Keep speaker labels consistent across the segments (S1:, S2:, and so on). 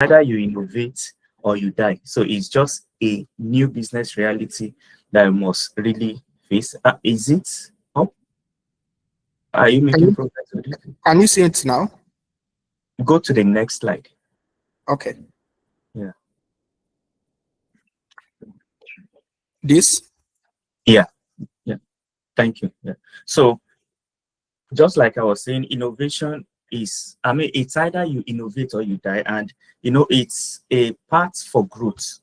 S1: either you innovate or you die. So it's just a new business reality that you must really face. Is it up? Are you
S2: Can
S1: making
S2: you
S1: progress with it?
S2: can you see it now?
S1: Go to the next slide.
S2: Okay.
S1: Yeah.
S2: This.
S1: Yeah. Yeah. Thank you. Yeah. So just like I was saying, innovation is, I mean, it's either you innovate or you die. And, it's a part for growth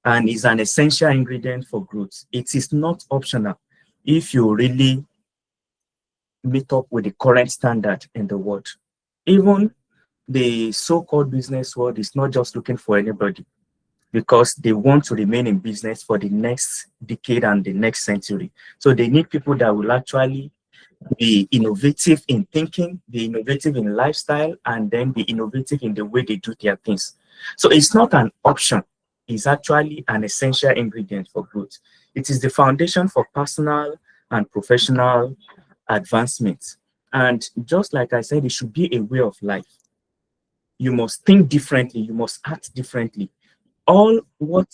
S1: and is an essential ingredient for growth. It is not optional if you really meet up with the current standard in the world. Even the so-called business world is not just looking for anybody because they want to remain in business for the next decade and the next century. So they need people that will actually be innovative in thinking, be innovative in lifestyle, and then be innovative in the way they do their things. So it's not an option, it's actually an essential ingredient for growth. It is the foundation for personal and professional advancement. And just like I said, it should be a way of life. You must think differently, you must act differently. All what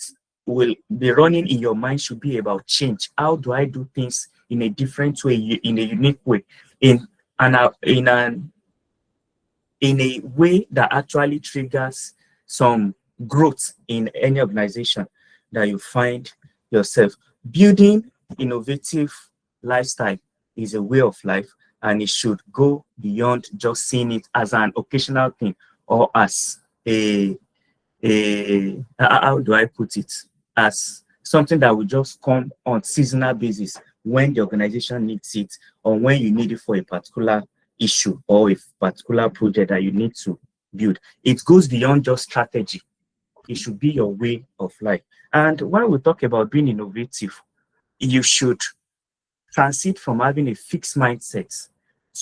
S1: will be running in your mind should be about change. How do I do things in a different way, in a unique way, in in a way that actually triggers some growth in any organization that you find yourself? Building innovative lifestyle is a way of life, and it should go beyond just seeing it as an occasional thing or as how do I put it, as something that will just come on seasonal basis when the organization needs it or when you need it for a particular issue or a particular project that you need to build. It goes beyond just strategy. It should be your way of life. And when we talk about being innovative, you should transit from having a fixed mindset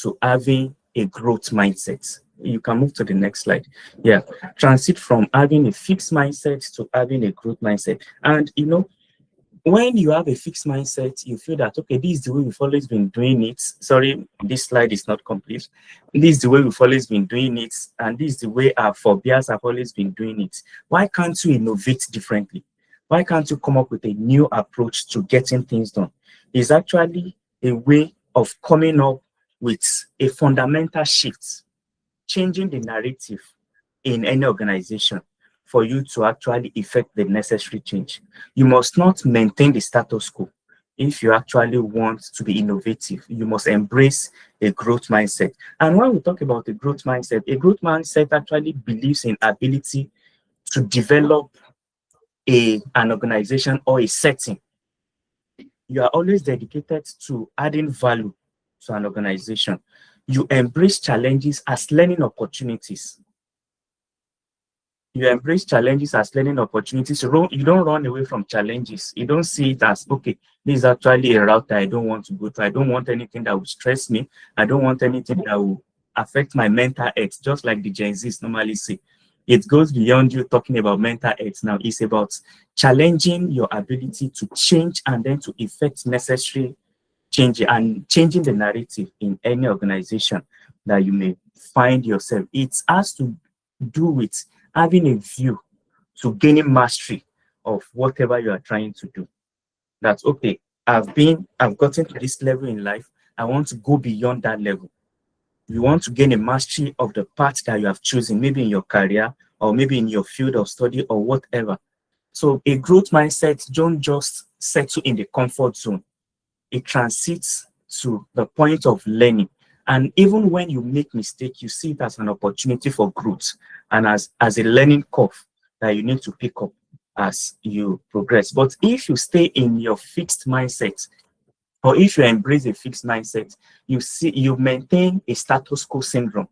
S1: to having a growth mindset. You can move to the next slide. Yeah, transit from having a fixed mindset to having a growth mindset. And when you have a fixed mindset, you feel that, okay, this is the way we've always been doing it. Sorry, this slide is not complete. This is the way we've always been doing it, and this is the way our forebears have always been doing it. Why can't you innovate differently? Why can't you come up with a new approach to getting things done? It's actually a way of coming up with a fundamental shift, changing the narrative in any organization for you to actually effect the necessary change. You must not maintain the status quo. If you actually want to be innovative, you must embrace a growth mindset. And when we talk about a growth mindset actually believes in ability to develop an organization or a setting. You are always dedicated to adding value to an organization. You embrace challenges as learning opportunities. You embrace challenges as learning opportunities. You don't run away from challenges. You don't see it as, okay, this is actually a route that I don't want to go to. I don't want anything that will stress me. I don't want anything that will affect my mental health, just like the Gen Zs normally say. It goes beyond you talking about mental health now. It's about challenging your ability to change and then to effect necessary change and changing the narrative in any organization that you may find yourself. It has to do with having a view to gaining mastery of whatever you are trying to do. That's okay. I've gotten to this level in life. I want to go beyond that level. You want to gain a mastery of the path that you have chosen, maybe in your career or maybe in your field of study or whatever. So a growth mindset don't just settle in the comfort zone. It transits to the point of learning. And even when you make mistake, you see it as an opportunity for growth and as a learning curve that you need to pick up as you progress. But if you stay in your fixed mindset, or if you embrace a fixed mindset, you maintain a status quo syndrome.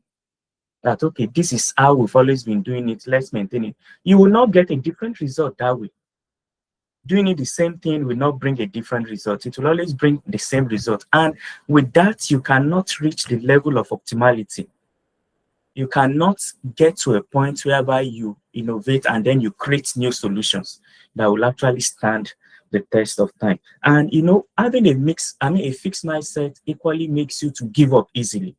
S1: That, okay, this is how we've always been doing it, let's maintain it. You will not get a different result that way. Doing it the same thing will not bring a different result. It will always bring the same result. And with that, you cannot reach the level of optimality. You cannot get to a point whereby you innovate and then you create new solutions that will actually stand the test of time. And having a fixed mindset equally makes you to give up easily.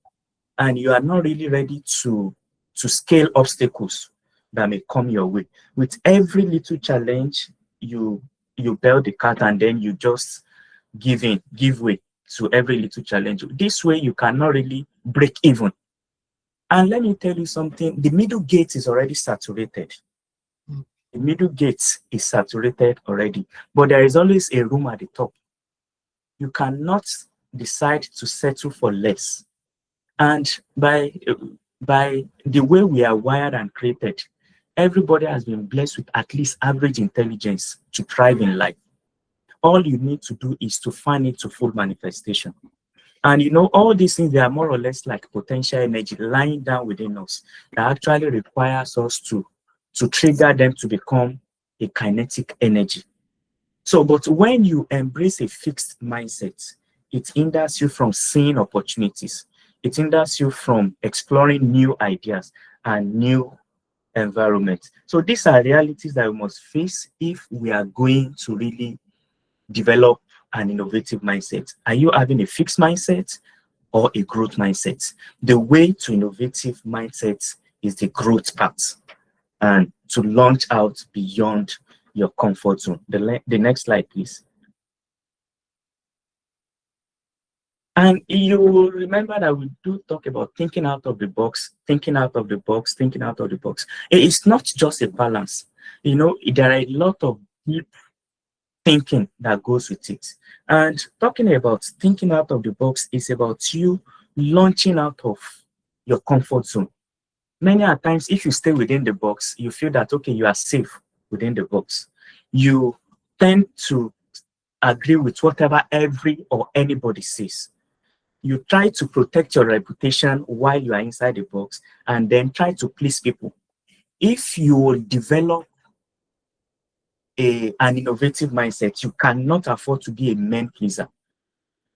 S1: And you are not really ready to scale obstacles. You are not really ready to that may come your way. With every little challenge, you build the cart and then you just give way to every little challenge. This way, you cannot really break even. And let me tell you something, the middle gate is already saturated.
S2: Mm.
S1: The middle gate is saturated already, but there is always a room at the top. You cannot decide to settle for less. And by the way we are wired and created, everybody has been blessed with at least average intelligence to thrive in life. All you need to do is to fan it to full manifestation. And all these things, they are more or less like potential energy lying down within us that actually requires us to trigger them to become a kinetic energy. So, but when you embrace a fixed mindset, it hinders you from seeing opportunities. It hinders you from exploring new ideas and new environments. So these are realities that we must face if we are going to really develop an innovative mindset. Are you having a fixed mindset or a growth mindset? The way to innovative mindset is the growth path and to launch out beyond your comfort zone. The next slide, please. And you will remember that we do talk about thinking out of the box, thinking out of the box, thinking out of the box. It's not just a balance. There are a lot of deep thinking that goes with it. And talking about thinking out of the box is about you launching out of your comfort zone. Many a times, if you stay within the box, you feel that, okay, you are safe within the box. You tend to agree with whatever every or anybody says. You try to protect your reputation while you are inside the box and then try to please people. If you will develop an innovative mindset, you cannot afford to be a man pleaser.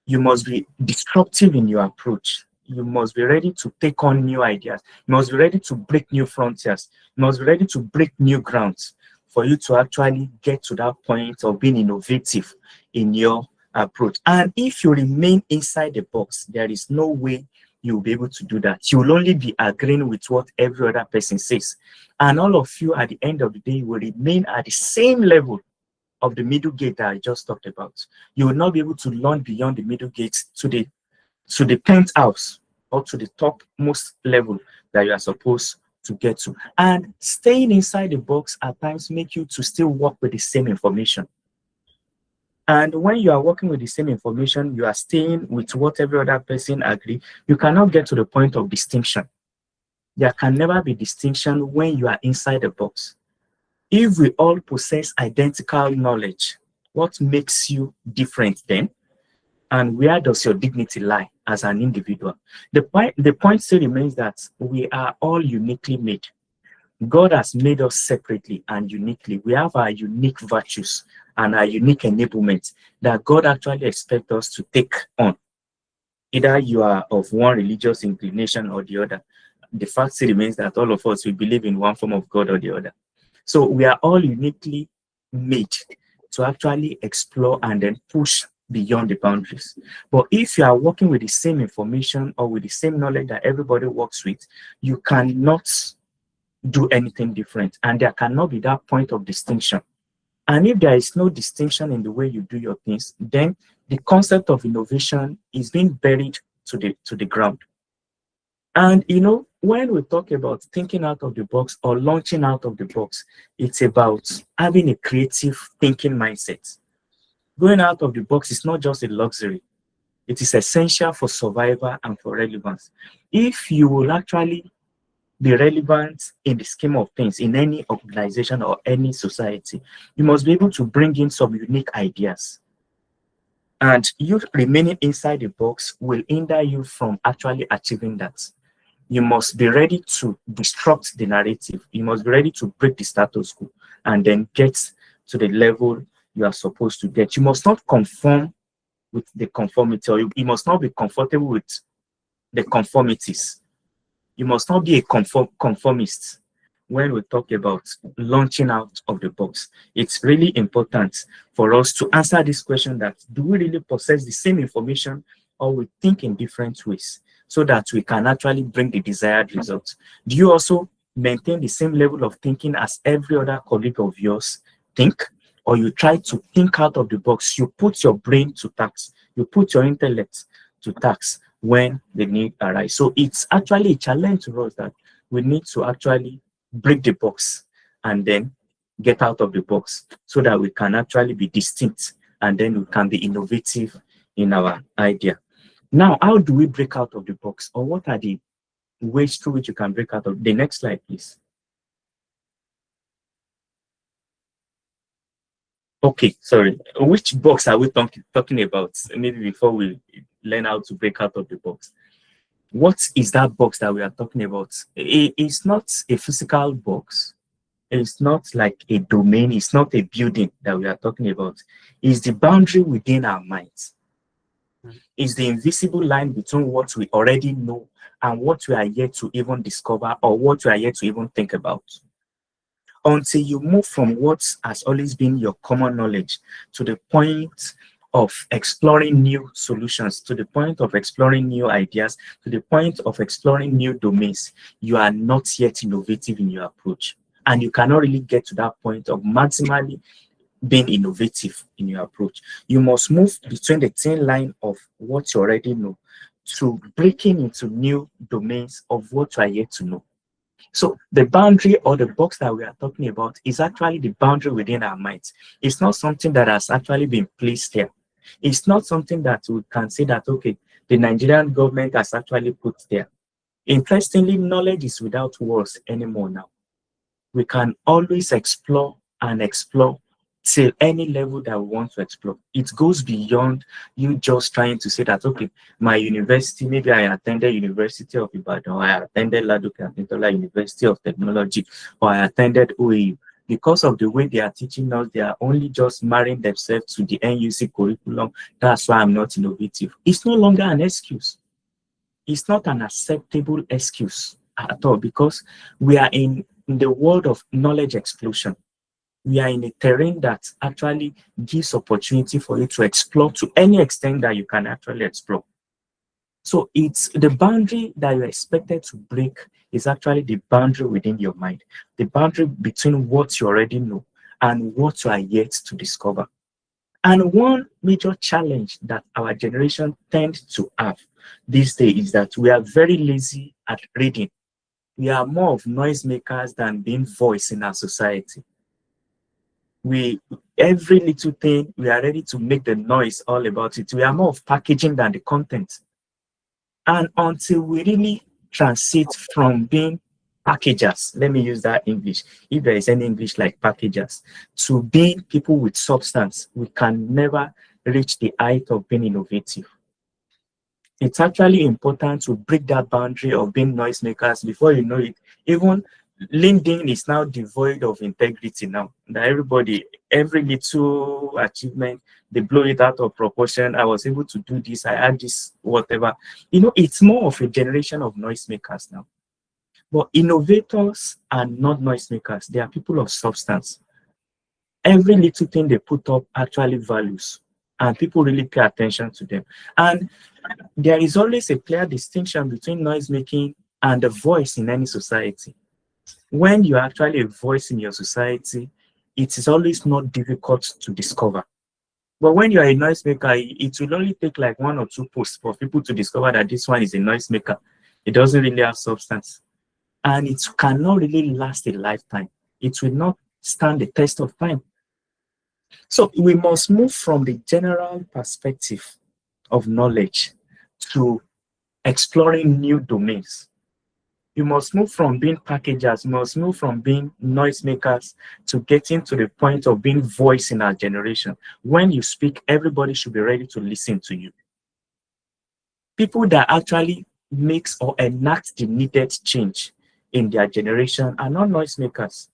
S1: You must be disruptive in your approach. You must be ready to take on new ideas. You must be ready to break new frontiers. You must be ready to break new grounds for you to actually get to that point of being innovative in your approach. And if you remain inside the box, there is no way you'll be able to do that. You will only be agreeing with what every other person says. And all of you, at the end of the day, will remain at the same level of the middle gate that I just talked about. You will not be able to launch beyond the middle gate to the penthouse or to the topmost level that you are supposed to get to. And staying inside the box at times make you to still work with the same information. And when you are working with the same information, you are staying with what every other person agree, you cannot get to the point of distinction. There can never be distinction when you are inside the box. If we all possess identical knowledge, what makes you different then? And where does your dignity lie as an individual? The point still remains that we are all uniquely made. God has made us separately and uniquely. We have our unique virtues and our unique enablement that God actually expects us to take on. Either you are of one religious inclination or the other. The fact still remains that all of us, we believe in one form of God or the other. So we are all uniquely made to actually explore and then push beyond the boundaries. But if you are working with the same information or with the same knowledge that everybody works with, you cannot do anything different. And there cannot be that point of distinction. And if there is no distinction in the way you do your things, then the concept of innovation is being buried to the ground. And when we talk about thinking out of the box or launching out of the box, it's about having a creative thinking mindset. Going out of the box is not just a luxury. It is essential for survival and for relevance. If you will actually be relevant in the scheme of things in any organization or any society, you must be able to bring in some unique ideas. And you remaining inside the box will hinder you from actually achieving that. You must be ready to disrupt the narrative. You must be ready to break the status quo and then get to the level you are supposed to get. You must not conform with the conformity, or you must not be comfortable with the conformities. You must not be a conformist when we talk about launching out of the box. It's really important for us to answer this question that do we really possess the same information or we think in different ways so that we can actually bring the desired results? Do you also maintain the same level of thinking as every other colleague of yours think, or you try to think out of the box. You put your brain to tax, you put your intellect to tax when the need arise. So it's actually a challenge to us that we need to actually break the box and then get out of the box so that we can actually be distinct and then we can be innovative in our idea. Now, how do we break out of the box, or what are the ways through which you can break out of? The next slide, please. Okay, sorry. Which box are we talking about? Maybe before we learn how to break out of the box. What is that box that we are talking about? It's not a physical box. It's not like a domain. It's not a building that we are talking about. It's the boundary within our minds. It's the invisible line between what we already know and what we are yet to even discover, or what we are yet to even think about. Until you move from what has always been your common knowledge to the point of exploring new solutions, to the point of exploring new ideas, to the point of exploring new domains, you are not yet innovative in your approach. And you cannot really get to that point of maximally being innovative in your approach. You must move between the thin line of what you already know to breaking into new domains of what you are yet to know. So the boundary or the box that we are talking about is actually the boundary within our minds. It's not something that has actually been placed there. It's not something that we can say that, okay, the Nigerian government has actually put there. Interestingly, knowledge is without walls anymore now. We can always explore and explore till any level that we want to explore. It goes beyond you just trying to say that, okay, my university, maybe I attended University of Ibadan, or I attended Ladoke Akintola University of Technology, or I attended OAU. Because of the way they are teaching us, they are only just marrying themselves to the NUC curriculum. That's why I'm not innovative. It's no longer an excuse. It's not an acceptable excuse at all, because we are in the world of knowledge explosion. We are in a terrain that actually gives opportunity for you to explore to any extent that you can actually explore. So it's the boundary that you're expected to break is actually the boundary within your mind, the boundary between what you already know and what you are yet to discover. And one major challenge that our generation tends to have these days is that we are very lazy at reading. We are more of noisemakers than being voice in our society. We every little thing we are ready to make the noise all about it. We are more of packaging than the content. And until we really transit from being packagers, let me use that English, if there is any English like packagers, to being people with substance, we can never reach the height of being innovative. It's actually important to break that boundary of being noisemakers. Before you know it, even LinkedIn is now devoid of integrity now. That everybody, every little achievement, they blow it out of proportion. I was able to do this, I had this, whatever. You know, it's more of a generation of noisemakers now. But innovators are not noisemakers. They are people of substance. Every little thing they put up actually values, and people really pay attention to them. And there is always a clear distinction between noisemaking and the voice in any society. When you're actually a voice in your society, it is always not difficult to discover. But when you're a noisemaker, it will only take like one or two posts for people to discover that this one is a noisemaker. It doesn't really have substance. And it cannot really last a lifetime. It will not stand the test of time. So we must move from the general perspective of knowledge to exploring new domains. You must move from being packagers, you must move from being noisemakers to getting to the point of being voice in our generation. When you speak, everybody should be ready to listen to you. People that actually makes or enact the needed change in their generation are not noisemakers.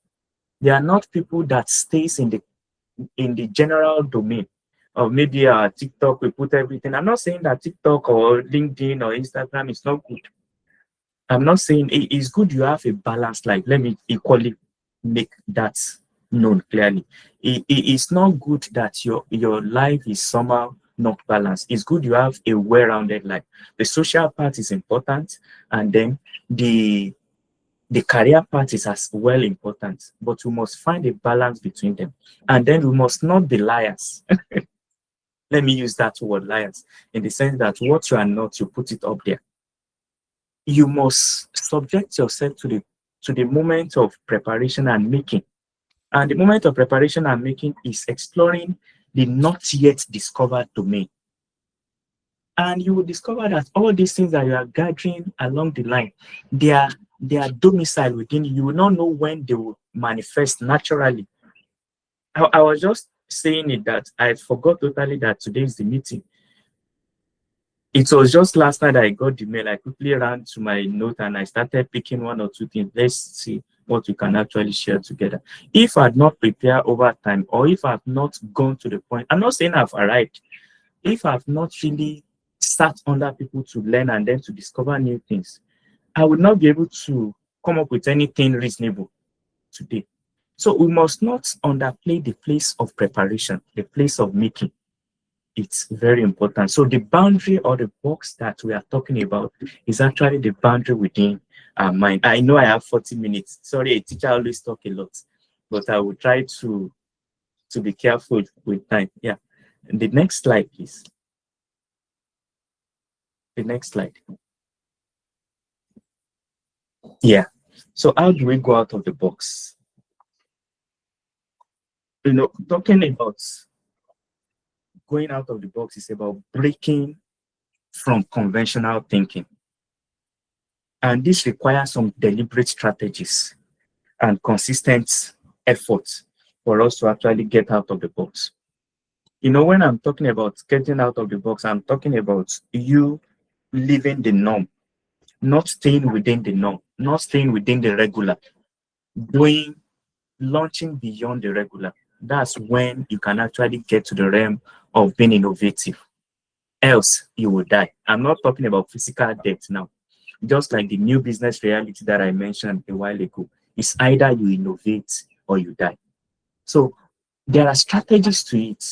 S1: They are not people that stays in the general domain. Or maybe TikTok, we put everything. I'm not saying that TikTok or LinkedIn or Instagram is not good. I'm not saying it's good you have a balanced life. Let me equally make that known clearly. It's not good that your life is somehow not balanced. It's good you have a well-rounded life. The social part is important, and then the The career path is as well important, but we must find a balance between them. And then we must not be liars. Let me use that word, liars, in the sense that what you are not, you put it up there. You must subject yourself to the moment of preparation and making. And the moment of preparation and making is exploring the not yet discovered domain. And you will discover that all these things that you are gathering along the line, they are domicile within you. You will not know when they will manifest naturally. I was just saying it that I forgot totally that today is the meeting. It was just last night I got the mail. I quickly ran to my note and I started picking one or two things. Let's see what we can actually share together. If I had not prepared over time, or if I have not gone to the point, I'm not saying I've arrived. If I've not really sat under people to learn and then to discover new things, I would not be able to come up with anything reasonable today. So we must not underplay the place of preparation, the place of making. It's very important. So the boundary or the box that we are talking about is actually the boundary within our mind. I know I have 40 minutes. Sorry, a teacher always talk a lot, but I will try to be careful with time. Yeah. And the next slide, please. The next slide. Yeah. So how do we go out of the box? You know, talking about going out of the box is about breaking from conventional thinking. And this requires some deliberate strategies and consistent efforts for us to actually get out of the box. You know, when I'm talking about getting out of the box, I'm talking about you leaving the norm, not staying within the norm, not staying within the regular, launching beyond the regular. That's when you can actually get to the realm of being innovative. Else, you will die. I'm not talking about physical death now. Just like the new business reality that I mentioned a while ago, it's either you innovate or you die. So there are strategies to it,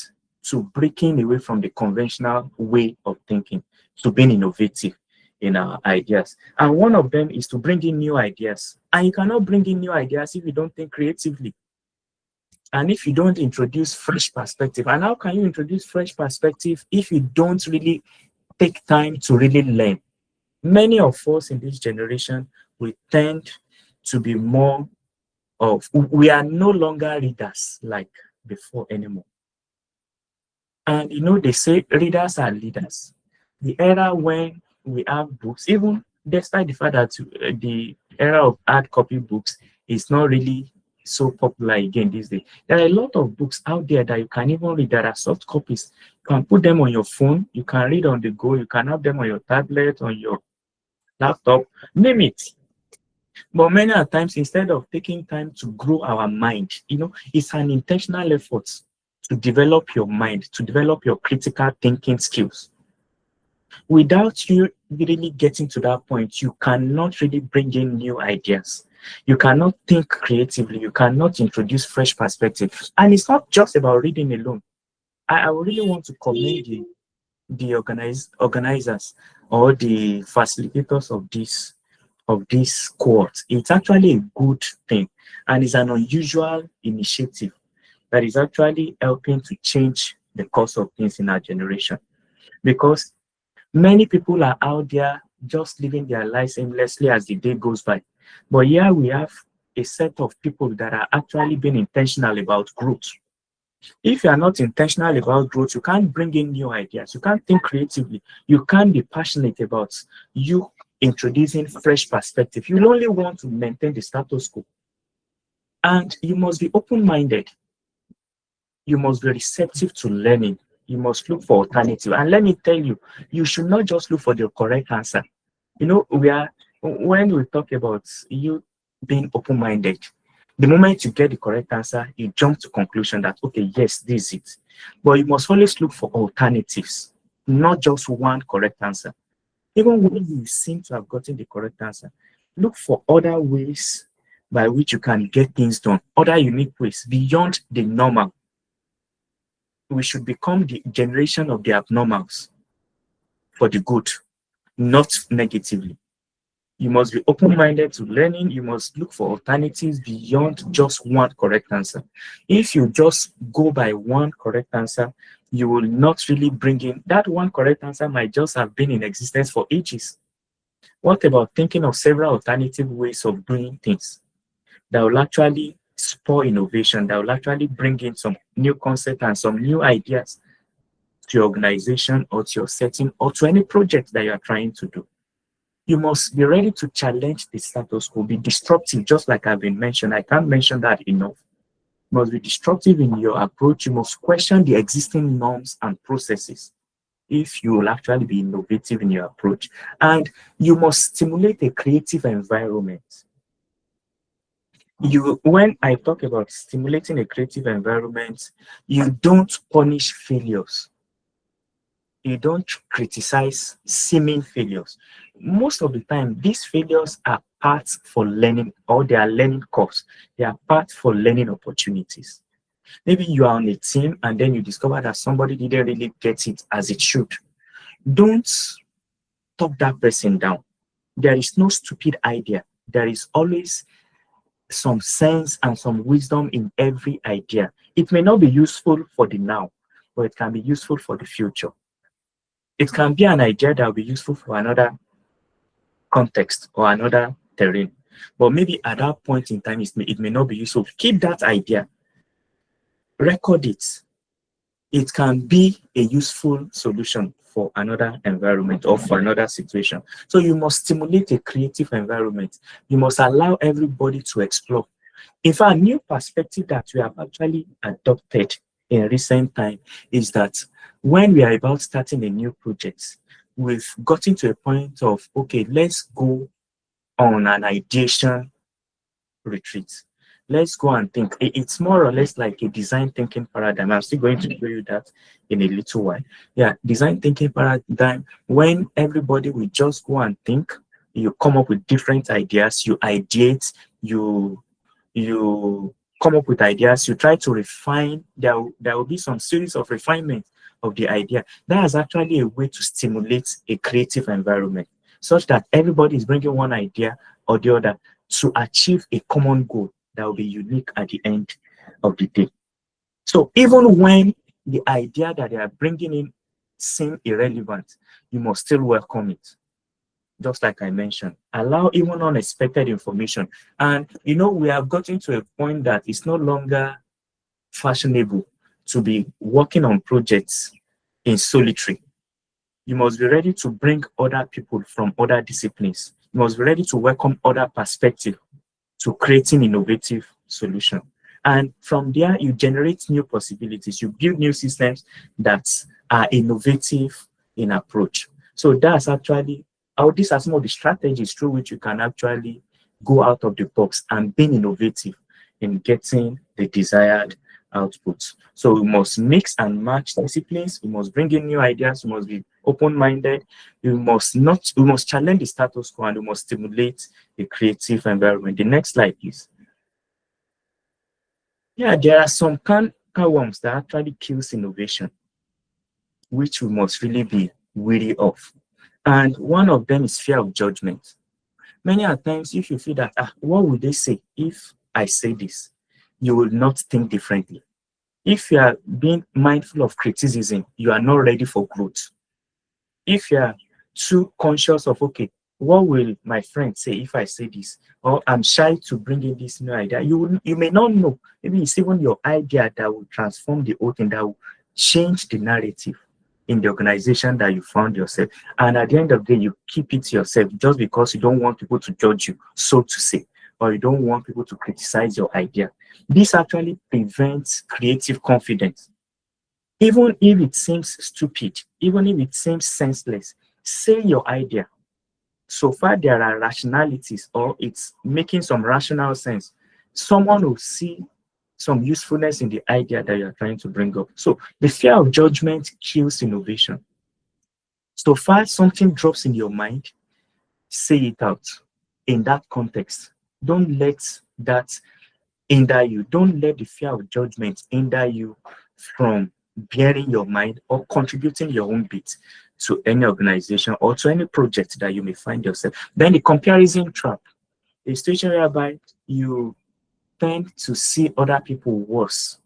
S1: to breaking away from the conventional way of thinking, to being innovative in our ideas. And one of them is to bring in new ideas. And you cannot bring in new ideas if you don't think creatively. And if you don't introduce fresh perspective. And how can you introduce fresh perspective if you don't really take time to really learn? Many of us in this generation, we tend to be more of, we are no longer readers like before anymore. And you know, they say readers are leaders. The era when we have books, even despite the fact that the era of hard copy books is not really so popular again these days, there are a lot of books out there that you can even read that are soft copies. You can put them on your phone, you can read on the go, you can have them on your tablet, on your laptop, name it. But many a times, instead of taking time to grow our mind, you know, it's an intentional effort to develop your mind, to develop your critical thinking skills. Without you really getting to that point, you cannot really bring in new ideas. You cannot think creatively. You cannot introduce fresh perspectives. And it's not just about reading alone. I really want to commend the organizers or the facilitators of this cohort. It's actually a good thing, and it's an unusual initiative that is actually helping to change the course of things in our generation. Because many people are out there just living their lives aimlessly as the day goes by. But here we have a set of people that are actually being intentional about growth. If you are not intentional about growth, you can't bring in new ideas. You can't think creatively. You can't be passionate about you introducing fresh perspective. You only want to maintain the status quo. And you must be open-minded. You must be receptive to learning. You must look for alternative. And let me tell you, you should not just look for the correct answer. You know, when we talk about you being open-minded, the moment you get the correct answer, you jump to conclusion that, okay, yes, this is it. But you must always look for alternatives, not just one correct answer. Even when you seem to have gotten the correct answer, look for other ways by which you can get things done, other unique ways beyond the normal. We should become the generation of the abnormals for the good, not negatively. You must be open-minded to learning. You must look for alternatives beyond just one correct answer. If you just go by one correct answer, you will not really bring in that one correct answer might just have been in existence for ages. What about thinking of several alternative ways of doing things that will actually spur innovation, that will actually bring in some new concept and some new ideas to your organization or to your setting or to any project that you are trying to do? You must be ready to challenge the status quo, be disruptive, just like I've been mentioned. I can't mention that enough. You must be disruptive in your approach. You must question the existing norms and processes if you will actually be innovative in your approach. And you must stimulate a creative environment. When I talk about stimulating a creative environment, you don't punish failures. You don't criticize seeming failures. Most of the time, these failures are parts for learning, or they are learning curves. They are parts for learning opportunities. Maybe you are on a team and then you discover that somebody didn't really get it as it should. Don't talk that person down. There is no stupid idea. There is always some sense and some wisdom in every idea. It may not be useful for the now, but it can be useful for the future. It can be an idea that will be useful for another context or another terrain. But maybe at that point in time, it may not be useful. Keep that idea, record it. It can be a useful solution for another environment or for another situation. So you must stimulate a creative environment. You must allow everybody to explore. In fact, a new perspective that we have actually adopted in recent time is that when we are about starting a new project, we've gotten to a point of, okay, let's go on an ideation retreat. Let's go and think. It's more or less like a design thinking paradigm. I'm still going to show you that in a little while. Yeah, design thinking paradigm, when everybody will just go and think, you come up with different ideas, you ideate, you come up with ideas, you try to refine. There will be some series of refinement of the idea. That is actually a way to stimulate a creative environment, such that everybody is bringing one idea or the other to achieve a common goal that will be unique at the end of the day. So even when the idea that they are bringing in seem irrelevant, you must still welcome it. Just like I mentioned, allow even unexpected information. And we have gotten to a point that it's no longer fashionable to be working on projects in solitary. You must be ready to bring other people from other disciplines. You must be ready to welcome other perspectives to creating innovative solution. And from there, you generate new possibilities. You build new systems that are innovative in approach. So that's actually these are some of the strategies through which you can actually go out of the box and being innovative in getting the desired outputs. So we must mix and match disciplines. We must bring in new ideas. We must be open-minded. We must challenge the status quo, and we must stimulate a creative environment. The next slide, please. Yeah, there are some cankerworms that actually kills innovation, which we must really be wary of. And one of them is fear of judgment. Many a times, if you feel that, what would they say if I say this? You will not think differently. If you are being mindful of criticism, you are not ready for growth. If you are too conscious of, okay, what will my friend say if I say this? Or I'm shy to bring in this new idea. You may not know. Maybe it's even your idea that will transform the whole thing, that will change the narrative in the organization that you found yourself. And at the end of the day, you keep it to yourself just because you don't want people to judge you, so to say, or you don't want people to criticize your idea. This actually prevents creative confidence. Even if it seems stupid, even if it seems senseless, say your idea. So far, there are rationalities, or it's making some rational sense. Someone will see some usefulness in the idea that you're trying to bring up. So the fear of judgment kills innovation. So far, something drops in your mind, say it out in that context. Don't let that hinder you. Don't let the fear of judgment hinder you from bearing your mind or contributing your own bit. to any organization or to any project that you may find yourself. Then the comparison trap, a situation whereby you tend to see other people worse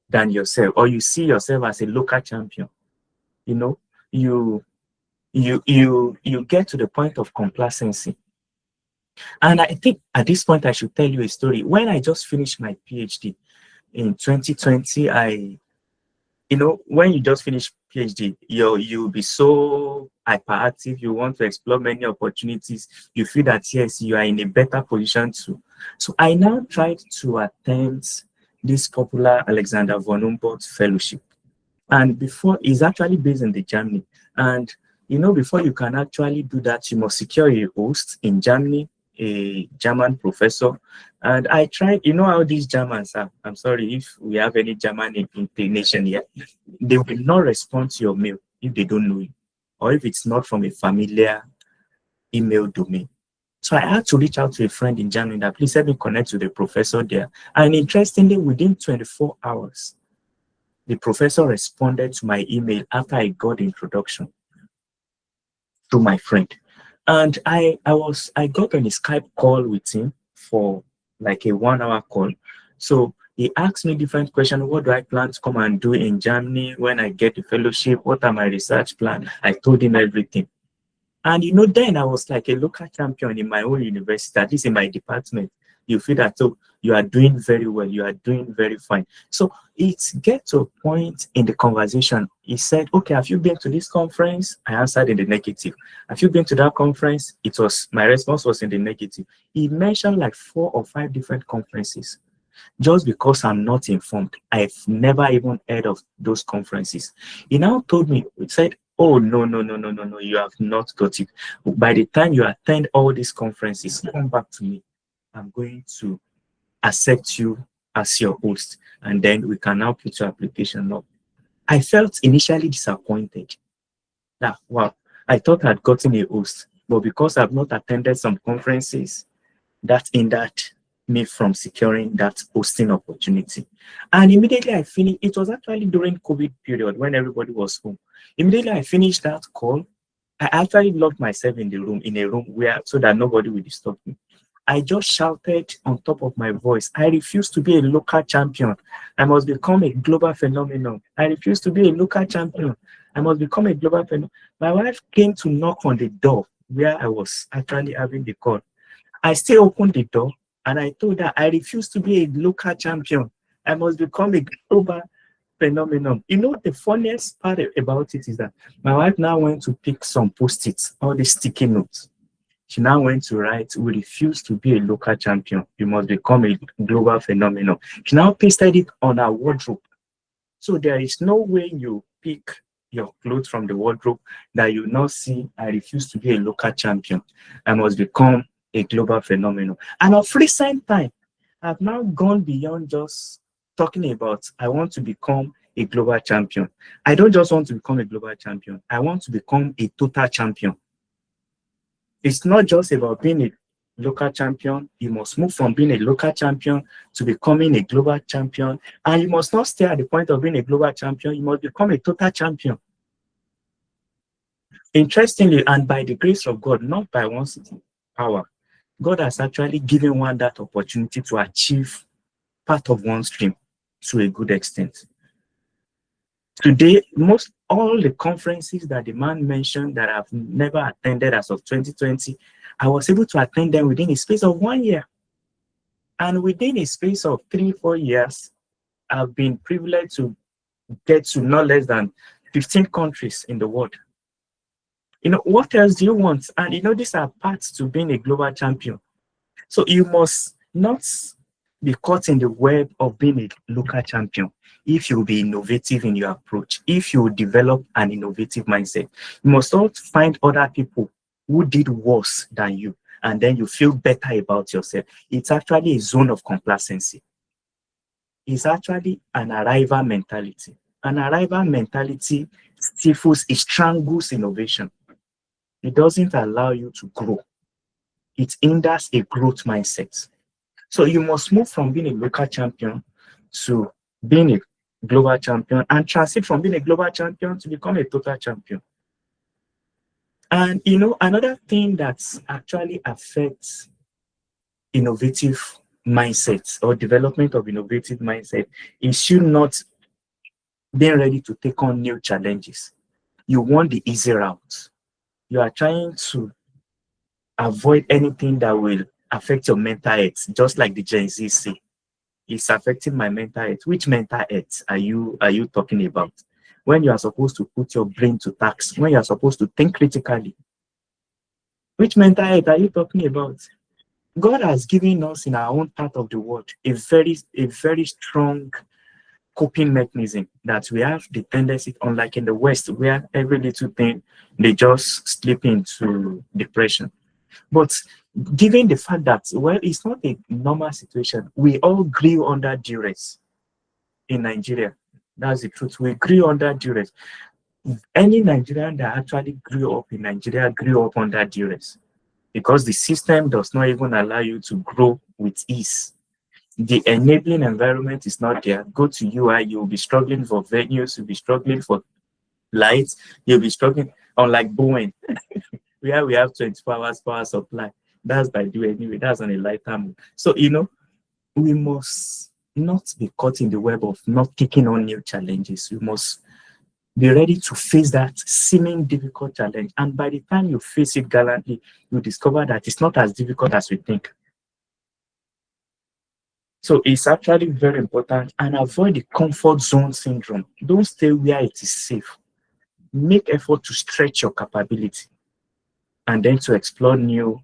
S1: than yourself, or you see yourself as a local champion. You know, you you get to the point of complacency. And I think at this point I should tell you a story. When I just finished my PhD in 2020, when you just finish PhD, you'll be so hyperactive. You want to explore many opportunities. You feel that yes, you are in a better position to. So I now tried to attend this popular Alexander von Humboldt Fellowship, and before it's actually based in the Germany. And before you can actually do that, you must secure a host in Germany, a German professor. And I tried, how these Germans are. I'm sorry if we have any German in the nation here. They will not respond to your mail if they don't know you, or if it's not from a familiar email domain. So I had to reach out to a friend in Germany that please help me connect to the professor there. And interestingly, within 24 hours, the professor responded to my email after I got the introduction to my friend. And I got on a Skype call with him for like a 1 hour call. So he asked me different questions. What do I plan to come and do in Germany when I get the fellowship? What are my research plans? I told him everything. And then I was like a local champion in my own university, at least in my department. You feel that, oh, you are doing very well, you are doing very fine. So it gets to a point in the conversation. He said, okay, have you been to this conference? I answered in the negative. Have you been to that conference? My response was in the negative. He mentioned like 4 or 5 different conferences. Just because I'm not informed, I've never even heard of those conferences. He now told me, he said, oh, no, you have not got it. By the time you attend all these conferences, come back to me. I'm going to accept you as your host, and then we can now put your application up. I felt initially disappointed. Wow, I thought I'd gotten a host, but because I've not attended some conferences, that hindered me from securing that hosting opportunity. And immediately I finished, it was actually during COVID period when everybody was home. Immediately I finished that call, I actually locked myself in a room so that nobody will disturb me. I just shouted on top of my voice, I refuse to be a local champion. I must become a global phenomenon. I refuse to be a local champion. I must become a global phenomenon. My wife came to knock on the door where I was actually having the call. I still opened the door and I told her, I refuse to be a local champion. I must become a global phenomenon. The funniest part about it is that my wife now went to pick some post-its, all the sticky notes. She now went to write, we refuse to be a local champion. You must become a global phenomenon. She now pasted it on her wardrobe. So there is no way you pick your clothes from the wardrobe that you now see, I refuse to be a local champion. I must become a global phenomenon. And of recent time, I've now gone beyond just talking about, I want to become a global champion. I don't just want to become a global champion. I want to become a total champion. It's not just about being a local champion. You must move from being a local champion to becoming a global champion. And you must not stay at the point of being a global champion. You must become a total champion. Interestingly, and by the grace of God, not by one's power, God has actually given one that opportunity to achieve part of one's dream to a good extent. Today, all the conferences that the man mentioned that I've never attended as of 2020, I was able to attend them within a space of 1 year. And within a space of 3-4 years, I've been privileged to get to no less than 15 countries in the world. What else do you want? And these are parts to being a global champion. So you must not be caught in the web of being a local champion. If you will be innovative in your approach, if you develop an innovative mindset, you must not find other people who did worse than you, and then you feel better about yourself. It's actually a zone of complacency. It's actually an arrival mentality. An arrival mentality stifles, it strangles innovation. It doesn't allow you to grow. It hinders a growth mindset. So you must move from being a local champion to being a global champion, and transit from being a global champion to become a total champion. And another thing that actually affects innovative mindsets or development of innovative mindset is you not being ready to take on new challenges. You want the easy route. You are trying to avoid anything that will affect your mental health, just like the Gen Z say. It's affecting my mental health. Which mental health are you talking about? When you are supposed to put your brain to task, when you are supposed to think critically, which mental health are you talking about? God has given us in our own part of the world a very strong coping mechanism that we have the tendency, unlike in the West, where every little thing they just slip into depression. But given the fact that, well, it's not a normal situation, we all grew under duress in Nigeria. That's the truth. We grew under duress. Any Nigerian that actually grew up in Nigeria grew up under duress because the system does not even allow you to grow with ease. The enabling environment is not there. Go to UI, you'll be struggling for venues, you'll be struggling for lights, you'll be struggling, unlike Bowen, where we have 24 hours power supply. That's by the way, anyway, that's on a lifetime. So, we must not be caught in the web of not taking on new challenges. We must be ready to face that seeming difficult challenge. And by the time you face it gallantly, you discover that it's not as difficult as we think. So it's actually very important, and avoid the comfort zone syndrome. Don't stay where it is safe. Make effort to stretch your capability and then to explore new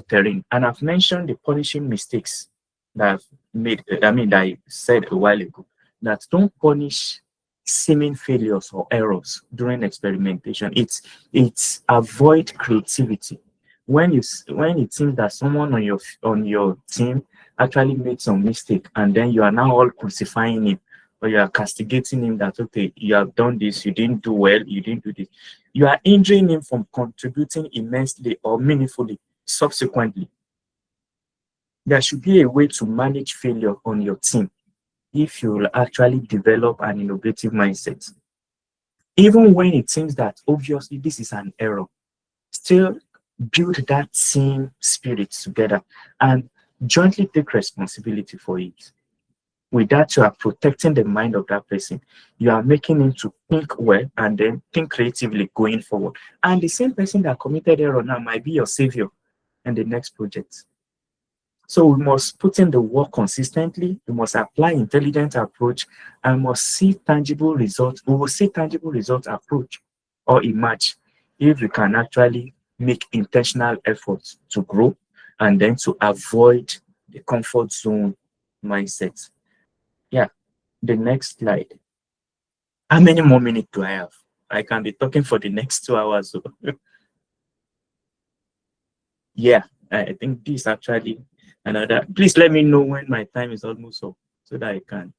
S1: terrain. And I've mentioned the punishing mistakes that I've made, that I said a while ago, that don't punish seeming failures or errors during experimentation. It's avoid creativity. When it seems that someone on your team actually made some mistake, and then you are now all crucifying him, or you are castigating him that, okay, you have done this, you didn't do well, you didn't do this. You are hindering him from contributing immensely or meaningfully subsequently. There should be a way to manage failure on your team if you will actually develop an innovative mindset. Even when it seems that obviously this is an error, still build that team spirit together and jointly take responsibility for it. With that, you are protecting the mind of that person. You are making him to think well and then think creatively going forward. And the same person that committed error now might be your savior in the next project. So we must put in the work consistently. We must apply intelligent approach and must see tangible results. We will see tangible results approach or emerge if we can actually make intentional efforts to grow and then to avoid the comfort zone mindset. Yeah, the next slide. How many more minutes do I have? I can be talking for the next 2 hours. So. Yeah, I think this actually another. Please let me know when my time is almost up so that I can.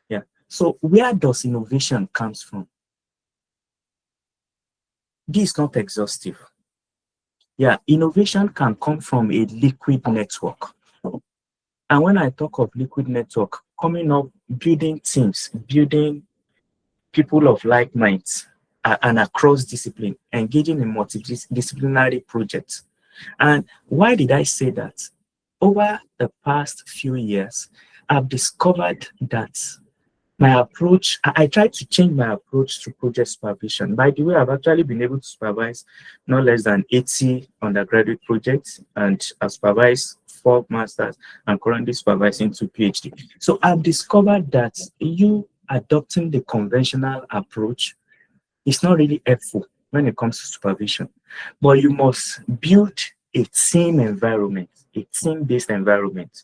S1: Yeah. So where does innovation comes from? This is not exhaustive. Yeah, innovation can come from a liquid network. And when I talk of liquid network, coming up, building teams, building people of like minds, and across discipline, engaging in multidisciplinary projects. And why did I say that? Over the past few years, I've discovered that my approach, I tried to change my approach to project supervision. By the way, I've actually been able to supervise no less than 80 undergraduate projects, and I've supervised 4 masters and currently supervising 2 PhD. So I've discovered that you adopting the conventional approach is not really helpful when it comes to supervision, but you must build a team environment, a team-based environment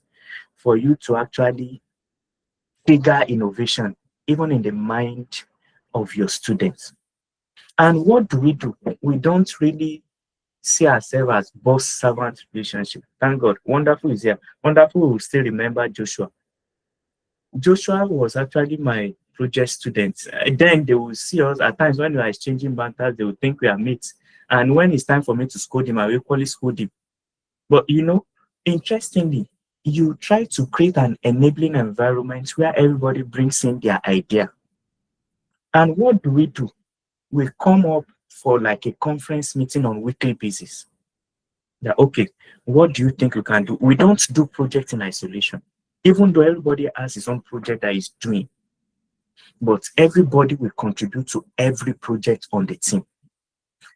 S1: for you to actually trigger innovation, even in the mind of your students. And what do? We don't really see ourselves as boss-servant relationship. Thank God. Wonderful is here. Wonderful will still remember Joshua. Joshua was actually my project student. Then they will see us at times when we are exchanging banter, they will think we are mates. And when it's time for me to scold him, I will equally scold him. But interestingly, you try to create an enabling environment where everybody brings in their idea. And what do? We come up for like a conference meeting on weekly basis. That okay, what do you think we can do? We don't do project in isolation, even though everybody has his own project that he's doing, but everybody will contribute to every project on the team.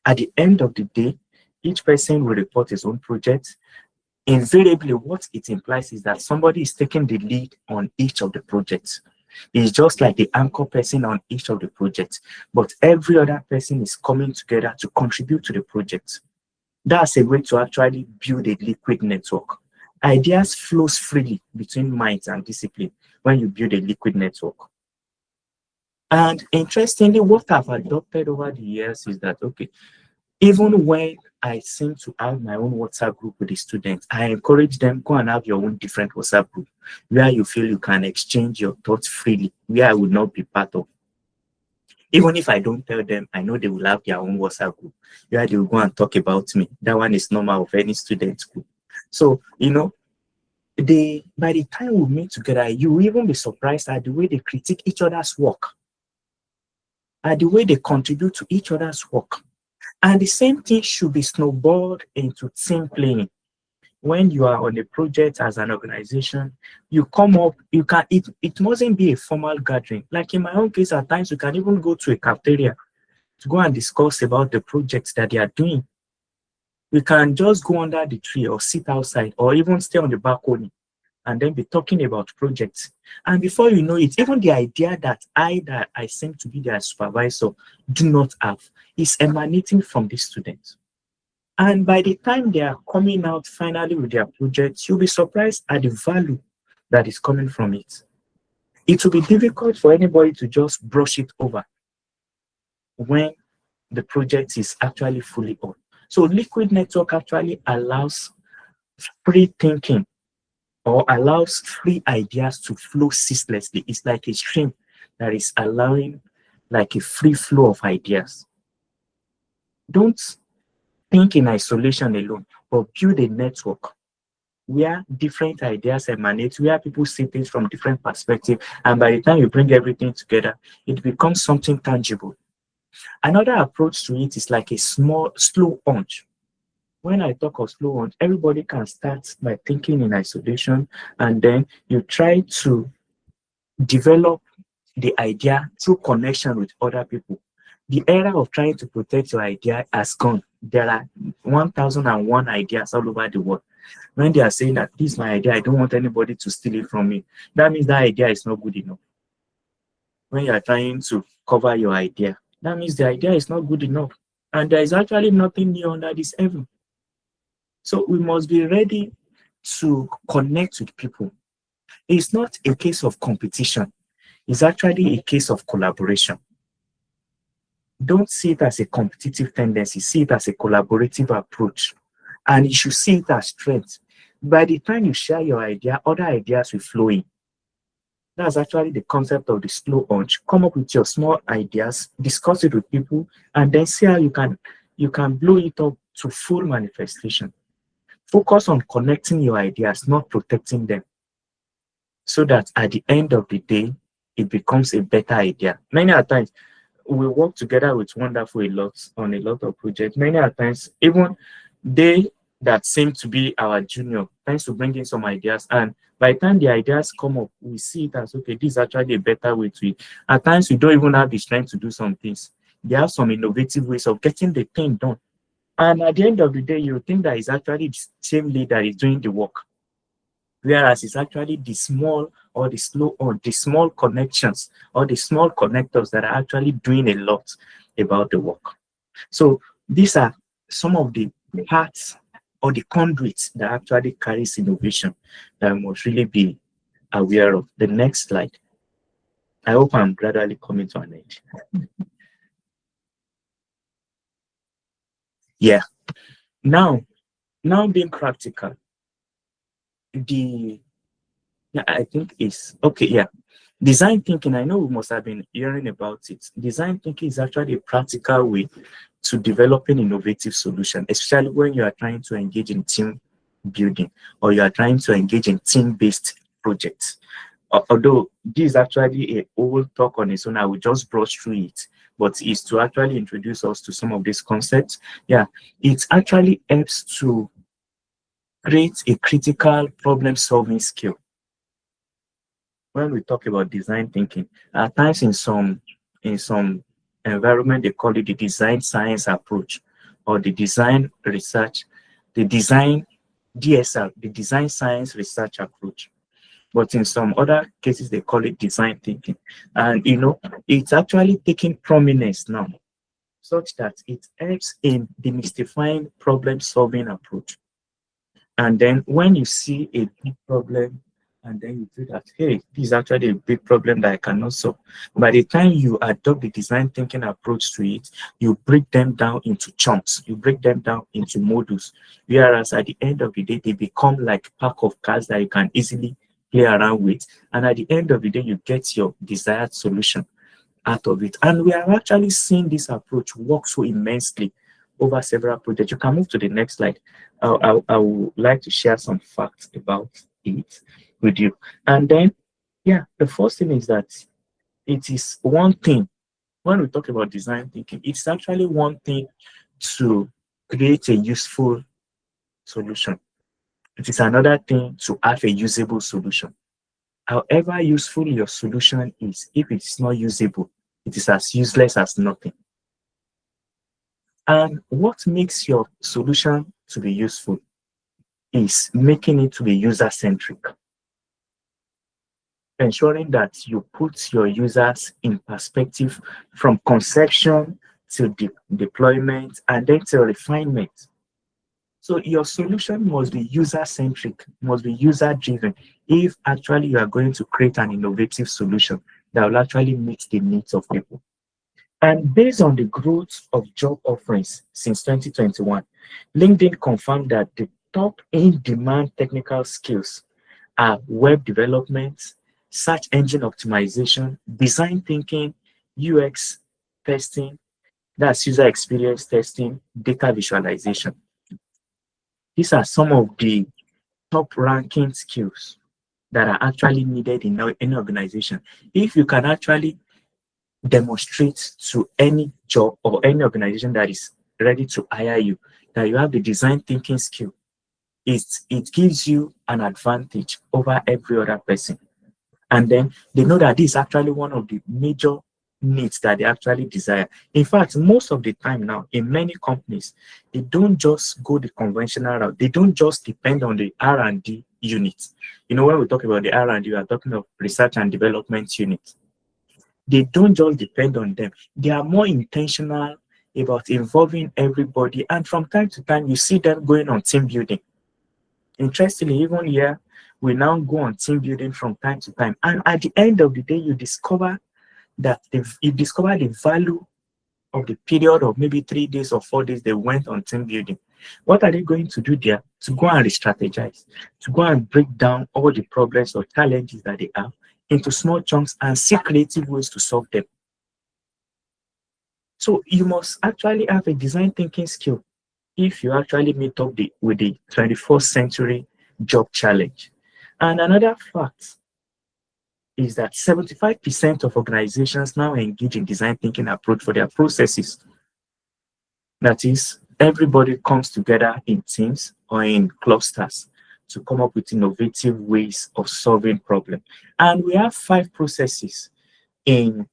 S1: At the end of the day, each person will report his own project. Invariably, what it implies is that somebody is taking the lead on each of the projects. It's just like the anchor person on each of the projects, but every other person is coming together to contribute to the project. That's a way to actually build a liquid network. Ideas flows freely between minds and discipline when you build a liquid network. And interestingly, what I've adopted over the years is that, okay, even when I seem to have my own WhatsApp group with the students, I encourage them, go and have your own different WhatsApp group where you feel you can exchange your thoughts freely, where I would not be part of. Even if I don't tell them, I know they will have their own WhatsApp group where they will go and talk about me. That one is normal of any student group. So, by the time we meet together, you will even be surprised at the way they critique each other's work, at the way they contribute to each other's work. And the same thing should be snowballed into team playing. When you are on a project as an organization, you come up, it mustn't be a formal gathering. Like in my own case, at times you can even go to a cafeteria to go and discuss about the projects that they are doing. We can just go under the tree or sit outside or even stay on the balcony and then be talking about projects. And before you know it, even the idea that I seem to be their supervisor do not have is emanating from the students. And by the time they are coming out finally with their projects, you'll be surprised at the value that is coming from it. It will be difficult for anybody to just brush it over when the project is actually fully on. So liquid network actually allows free thinking or allows free ideas to flow ceaselessly. It's like a stream that is allowing like a free flow of ideas. Don't think in isolation alone, but build a network where different ideas emanate, where people see things from different perspectives, and by the time you bring everything together, it becomes something tangible. Another approach to it is like a small, slow punch. When I talk of slow punch, everybody can start by thinking in isolation, and then you try to develop the idea through connection with other people. The era of trying to protect your idea has gone. There are 1,001 ideas all over the world. When they are saying that this is my idea, I don't want anybody to steal it from me, that means that idea is not good enough. When you are trying to cover your idea, that means the idea is not good enough. And there is actually nothing new under this heaven. So we must be ready to connect with people. It's not a case of competition. It's actually a case of collaboration. Don't see it as a competitive tendency. See it as a collaborative approach. And you should see it as strength. By the time you share your idea, other ideas will flow in. That's actually the concept of the slow punch. Come up with your small ideas, discuss it with people, and then see how you can blow it up to full manifestation. Focus on connecting your ideas, not protecting them, so that at the end of the day, it becomes a better idea. Many a times, we work together with Wonderful on a lot of projects. Many a times, even they that seem to be our junior tends to bring in some ideas, and by the time the ideas come up, we see it as okay, this is actually a better way to it. At times, we don't even have the strength to do some things. They have some innovative ways of getting the thing done. And at the end of the day, you think that it's actually the same lead that is doing the work. Whereas it's actually the small or the slow or the small connections or the small connectors that are actually doing a lot about the work. So these are some of the parts or the conduits that actually carries innovation that we must really be aware of. The next slide. I hope I'm gradually coming to an end. Yeah. Now being practical, I think is okay. Yeah. Design thinking, I know we must have been hearing about it. Design thinking is actually a practical way to developing innovative solution, especially when you are trying to engage in team building or you are trying to engage in team-based projects. although this is actually a whole talk on its own, I will just brush through it, but it's to actually introduce us to some of these concepts. Yeah, it actually helps to create a critical problem solving skill. When we talk about design thinking, at times in some environment they call it the design science approach, or the design research, the design DSR, the design science research approach. But in some other cases they call it design thinking. And it's actually taking prominence now, such that it helps in demystifying problem solving approach. And then when you see a big problem, and then you feel that, hey, this is actually a big problem that I cannot solve. By the time you adopt the design thinking approach to it, you break them down into chunks, you break them down into modules. Whereas at the end of the day, they become like pack of cards that you can easily play around with. And at the end of the day, you get your desired solution out of it. And we are actually seeing this approach work so immensely over several projects. You can move to the next slide. I would like to share some facts about it with you. And then, yeah, the first thing is that it is one thing, when we talk about design thinking, it's actually one thing to create a useful solution. It is another thing to have a usable solution. However useful your solution is, if it is not usable, it is as useless as nothing. And what makes your solution to be useful is making it to be user-centric, ensuring that you put your users in perspective from conception to deployment and then to refinement. So your solution must be user-centric, must be user-driven, if actually you are going to create an innovative solution that will actually meet the needs of people. And based on the growth of job offerings since 2021, LinkedIn confirmed that the top in-demand technical skills are web development, search engine optimization, design thinking, UX testing, that's user experience testing, data visualization. These are some of the top ranking skills that are actually needed in any organization. If you can actually demonstrate to any job or any organization that is ready to hire you that you have the design thinking skill, it gives you an advantage over every other person. And then they know that this is actually one of the major needs that they actually desire. In fact, most of the time now, in many companies, they don't just go the conventional route. They don't just depend on the R&D unit. When we talk about the R&D, we are talking of research and development unit. They don't just depend on them. They are more intentional about involving everybody. And from time to time, you see them going on team building. Interestingly, even here, we now go on team building from time to time. And at the end of the day, you discover that you discover the value of the period of maybe 3 days or 4 days they went on team building. What are they going to do there? To go and re-strategize, to go and break down all the problems or challenges that they have into small chunks and see creative ways to solve them. So you must actually have a design thinking skill if you actually meet up with the 21st century job challenge. And another fact is that 75% of organizations now engage in design thinking approach for their processes. That is, everybody comes together in teams or in clusters to come up with innovative ways of solving problems. And we have 5 processes in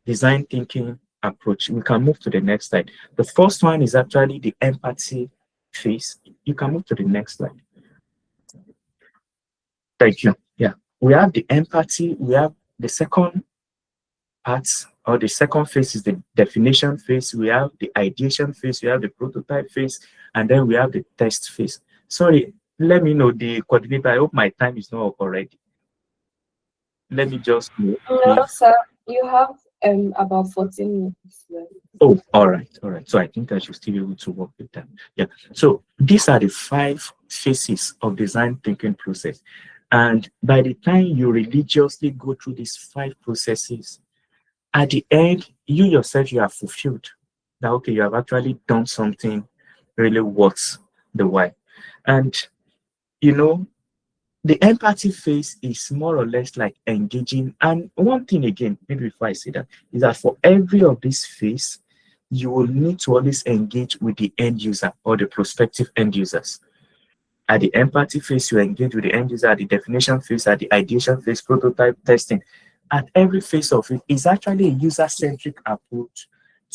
S1: design thinking approach. We can move to the next slide. The first one is actually the empathy phase. You can move to the next slide. Thank you. Yeah. We have the empathy. We have the second part, or the second phase is the definition phase. We have the ideation phase. We have the prototype phase. And then we have the test phase. Sorry, let me know the coordinator. I hope my time is not up already. Let me just know.
S3: No, sir. You have about 14 minutes left.
S1: Oh, all right. So I think I should still be able to work with that. Yeah. So these are the 5 phases of design thinking process. And by the time you religiously go through these 5 processes, at the end, you yourself, you are fulfilled. That, okay, you have actually done something really worth the while. And, The empathy phase is more or less like engaging. And one thing again, maybe before I say that, is that for every of this phase, you will need to always engage with the end user or the prospective end users. At the empathy phase, you engage with the end user. At the definition phase, at the ideation phase, prototype testing. At every phase of it is actually a user-centric approach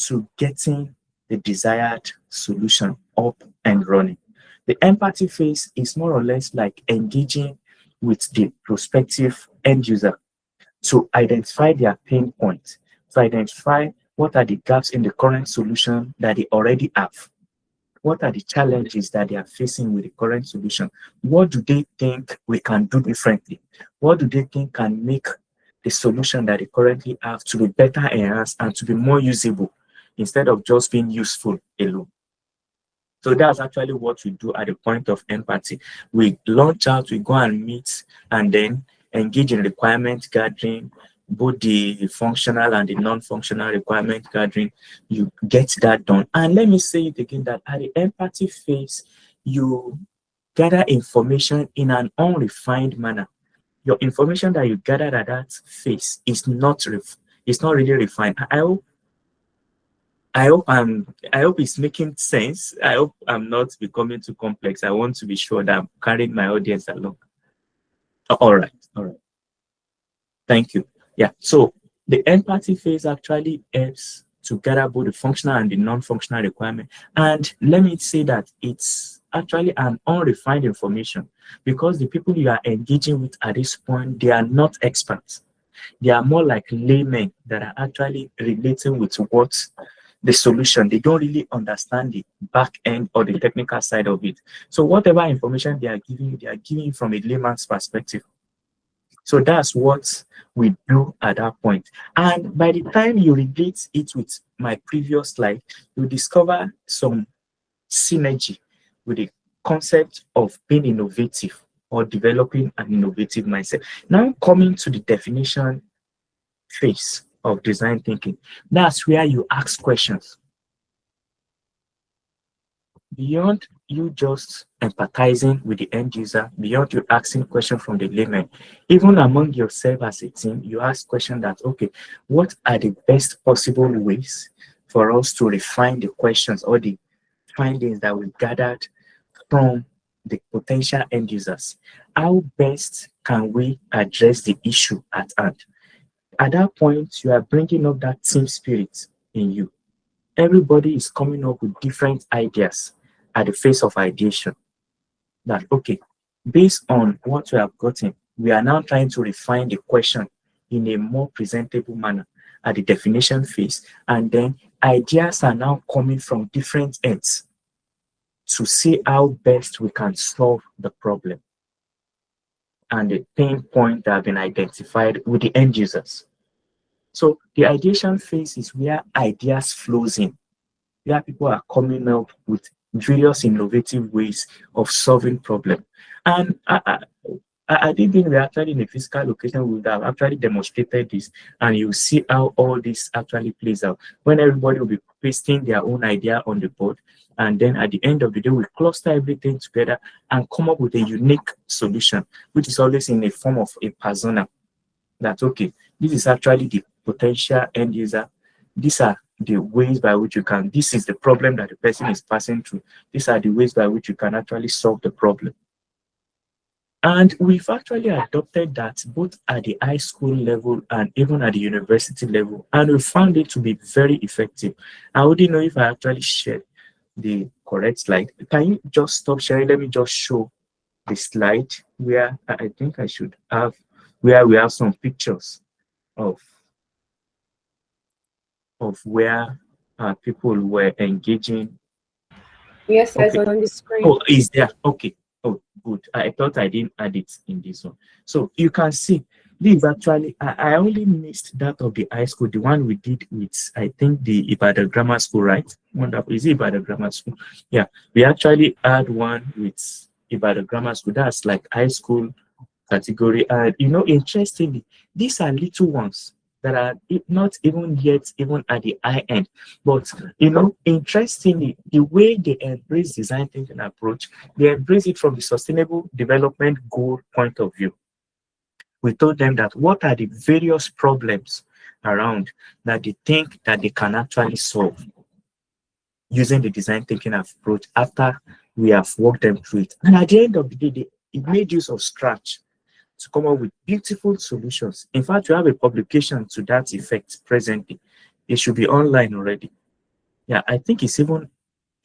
S1: to getting the desired solution up and running. The empathy phase is more or less like engaging with the prospective end user to identify their pain points, to identify what are the gaps in the current solution that they already have. What are the challenges that they are facing with the current solution? What do they think we can do differently? What do they think can make the solution that they currently have to be better enhanced and to be more usable instead of just being useful alone? So that's actually what we do at the point of empathy. We launch out, we go and meet, and then engage in requirement gathering, both the functional and the non-functional requirement gathering. You get that done. And let me say it again, that at the empathy phase, you gather information in an unrefined manner. Your information that you gathered at that phase is not it's not really refined. I hope it's making sense. I hope I'm not becoming too complex. I want to be sure that I'm carrying my audience along. All right. Thank you. Yeah. So the empathy phase actually helps to gather both the functional and the non-functional requirement. And let me say that it's actually an unrefined information, because the people you are engaging with at this point, they are not experts. They are more like laymen that are actually relating with what the solution. They don't really understand the back end or the technical side of it. So whatever information they are giving you, they are giving you from a layman's perspective. So that's what we do at that point. And by the time you relate it with my previous slide, you discover some synergy with the concept of being innovative or developing an innovative mindset. Now coming to the definition phase of design thinking, that's where you ask questions. Beyond you just empathizing with the end user, beyond you asking questions from the layman, even among yourself as a team, you ask questions that, okay, what are the best possible ways for us to refine the questions or the findings that we gathered from the potential end users? How best can we address the issue at hand? At that point, you are bringing up that team spirit in you. Everybody is coming up with different ideas at the phase of ideation. That, okay, based on what we have gotten, we are now trying to refine the question in a more presentable manner at the definition phase. And then ideas are now coming from different ends to see how best we can solve the problem and the pain point that have been identified with the end users. So the ideation phase is where ideas flows in, where people are coming up with various innovative ways of solving problem. And I did think we're actually in a physical location, we would have actually demonstrated this, and you see how all this actually plays out. When everybody will be pasting their own idea on the board, and then at the end of the day, we cluster everything together and come up with a unique solution, which is always in a form of a persona. That, okay, this is actually the potential end user. These are the ways by which you can, this is the problem that the person is passing through. These are the ways by which you can actually solve the problem. And we've actually adopted that both at the high school level and even at the university level. And we found it to be very effective. I wouldn't know if I actually shared the correct slide. Can you just stop sharing? Let me just show the slide where I think I should have, where we have some pictures of where people were engaging.
S3: Yes,
S1: Okay.
S3: it's on the screen.
S1: Oh, is there? Okay. Oh, good. I thought I didn't add it in this one. So you can see this actually, I only missed that of the high school, the one we did with, I think, the Ibadan Grammar School, right? Wonderful. Is it Ibadan Grammar School? Yeah, we actually had one with Ibadan Grammar School. That's like high school category. And, you know, interestingly, these are little ones that are not even yet even at the high end. But interestingly, the way they embrace design thinking approach, they embrace it from the sustainable development goal point of view. We told them that what are the various problems around that they think that they can actually solve using the design thinking approach after we have walked them through it. And at the end of the day, they made use of Scratch to come up with beautiful solutions. In fact, we have a publication to that effect presently. It should be online already. Yeah, I think it's even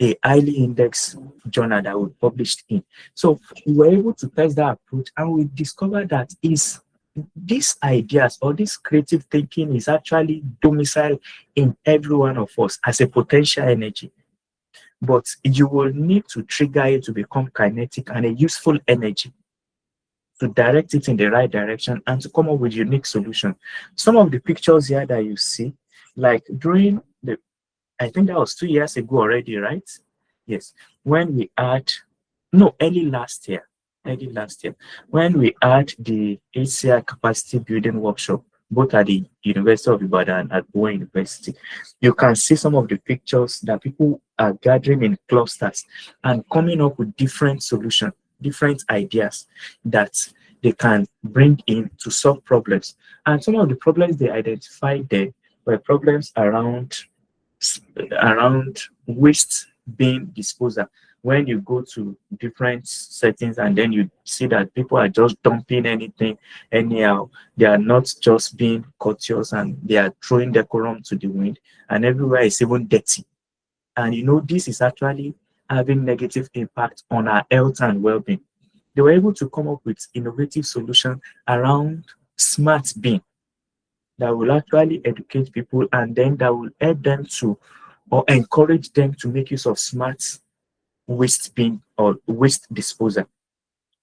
S1: a highly indexed journal that we published in. So we were able to test that approach, and we discovered that these ideas or this creative thinking is actually domiciled in every one of us as a potential energy. But you will need to trigger it to become kinetic and a useful energy to direct it in the right direction and to come up with unique solution. Some of the pictures here that you see, like during I think that was 2 years ago already, right? Yes. When we had, no, early last year, when we had the HCI capacity building workshop, both at the University of Ibadan and at Aworinde University, you can see some of the pictures that people are gathering in clusters and coming up with different solutions, different ideas that they can bring in to solve problems. And some of the problems they identified there were problems around waste bin disposal. When you go to different settings and then you see that people are just dumping anything anyhow, they are not just being courteous and they are throwing decorum to the wind, and everywhere is even dirty. And this is actually having negative impact on our health and well-being. They were able to come up with innovative solution around smart bin that will actually educate people, and then that will help them to or encourage them to make use of smart waste bin or waste disposal.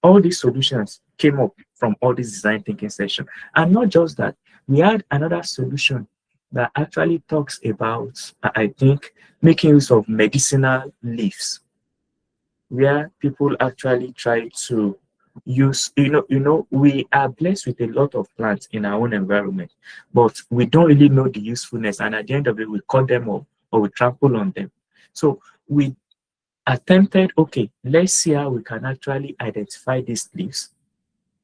S1: All these solutions came up from all this design thinking session. And not just that, we had another solution that actually talks about, I think, making use of medicinal leaves, where people actually try to use, we are blessed with a lot of plants in our own environment, but we don't really know the usefulness. And at the end of it, we cut them up or we trample on them. So we attempted, okay, let's see how we can actually identify these leaves,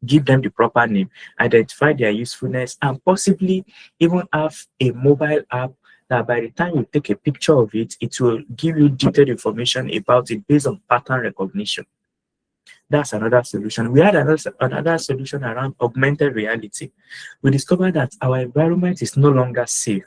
S1: give them the proper name, identify their usefulness, and possibly even have a mobile app that by the time you take a picture of it, it will give you detailed information about it based on pattern recognition. That's another solution. We had another solution around augmented reality. We discovered that our environment is no longer safe.